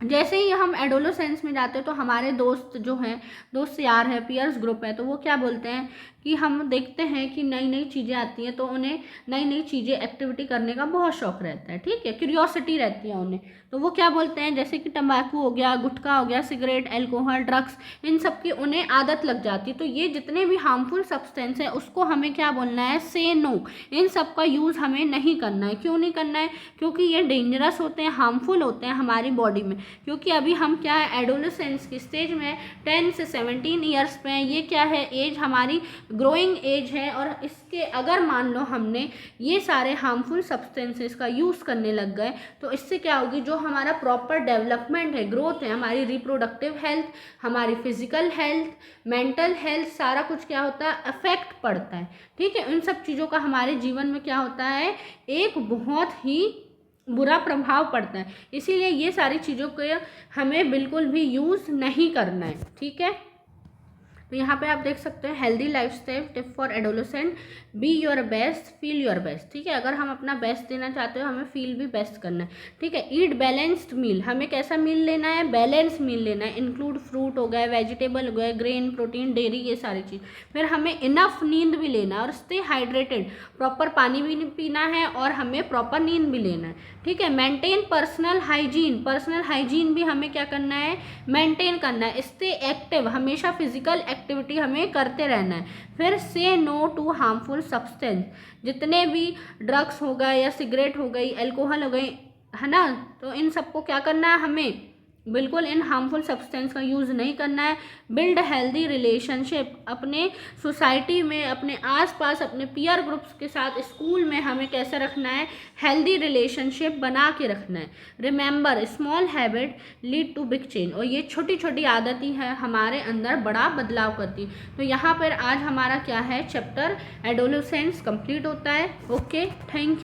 S1: जैसे ही हम एडोलेसेंस में जाते हैं तो हमारे दोस्त जो हैं, दोस्त यार है, पीयर्स ग्रुप है, तो वो क्या बोलते हैं कि हम देखते हैं कि नई नई चीज़ें आती हैं तो उन्हें नई नई चीज़ें एक्टिविटी करने का बहुत शौक रहता है। ठीक है, क्यूरियोसिटी रहती है उन्हें, तो वो क्या बोलते हैं, जैसे कि तंबाकू हो गया, गुटखा हो गया, सिगरेट, एल्कोहल, ड्रग्स, इन सब की उन्हें आदत लग जाती है। तो ये जितने भी हार्मफुल सब्सटेंस है उसको हमें क्या बोलना है, से नो, इन सब का यूज़ हमें नहीं करना है। क्यों नहीं करना है, क्योंकि ये डेंजरस होते हैं, हार्मफुल होते हैं हमारी बॉडी में। क्योंकि अभी हम क्या है, एडोलेसेंस की स्टेज में 10 से 17 ईयर्स पे हैं। ये क्या है, एज हमारी ग्रोइंग एज है, और इसके अगर मान लो हमने ये सारे हार्मफुल सब्सटेंसेस का यूज़ करने लग गए तो इससे क्या होगी, जो हमारा प्रॉपर डेवलपमेंट है, ग्रोथ है, हमारी रिप्रोडक्टिव हेल्थ, हमारी फिजिकल हेल्थ, मेंटल हेल्थ, सारा कुछ क्या होता है, अफेक्ट पड़ता है। ठीक है, इन सब चीज़ों का हमारे जीवन में क्या होता है, एक बहुत ही बुरा प्रभाव पड़ता है। इसीलिए ये सारी चीज़ों को हमें बिल्कुल भी यूज़ नहीं करना है। ठीक है, तो यहाँ पे आप देख सकते हैं, healthy lifestyle tip for adolescent, be your best, feel your best. ठीक है, अगर हम अपना बेस्ट देना चाहते हो, हमें फील भी बेस्ट करना है। ठीक है, ईट बैलेंस्ड मील, हमें कैसा मील लेना है, बैलेंस मील लेना है। इंक्लूड फ्रूट हो गए, वेजिटेबल हो गए, ग्रेन, प्रोटीन, डेयरी, ये सारी चीज़। फिर हमें इनफ नींद भी लेना है और स्टे हाइड्रेटेड, प्रॉपर पानी भी पीना है और हमें प्रॉपर नींद भी लेना है। ठीक है, maintain personal hygiene, personal hygiene भी हमें क्या करना है, मेंटेन करना है। स्टे एक्टिव, हमेशा फिजिकल एक्टिविटी हमें करते रहना है। फिर से नो टू हार्मफुल सब्सटेंस, जितने भी ड्रग्स हो गए या सिगरेट हो गई, अल्कोहल हो गई, है ना, तो इन सबको क्या करना है, हमें बिल्कुल इन हार्मफुल सब्सटेंस का यूज़ नहीं करना है। बिल्ड हेल्दी रिलेशनशिप, अपने सोसाइटी में, अपने आसपास, अपने पीयर ग्रुप्स के साथ, स्कूल में हमें कैसे रखना है, हेल्दी रिलेशनशिप बना के रखना है। Remember small habit lead to big change, और ये छोटी छोटी आदत ही है हमारे अंदर बड़ा बदलाव करती है। तो यहाँ पर आज हमारा क्या है, चैप्टर एडोलेसेंस कंप्लीट होता है। Okay, thank you.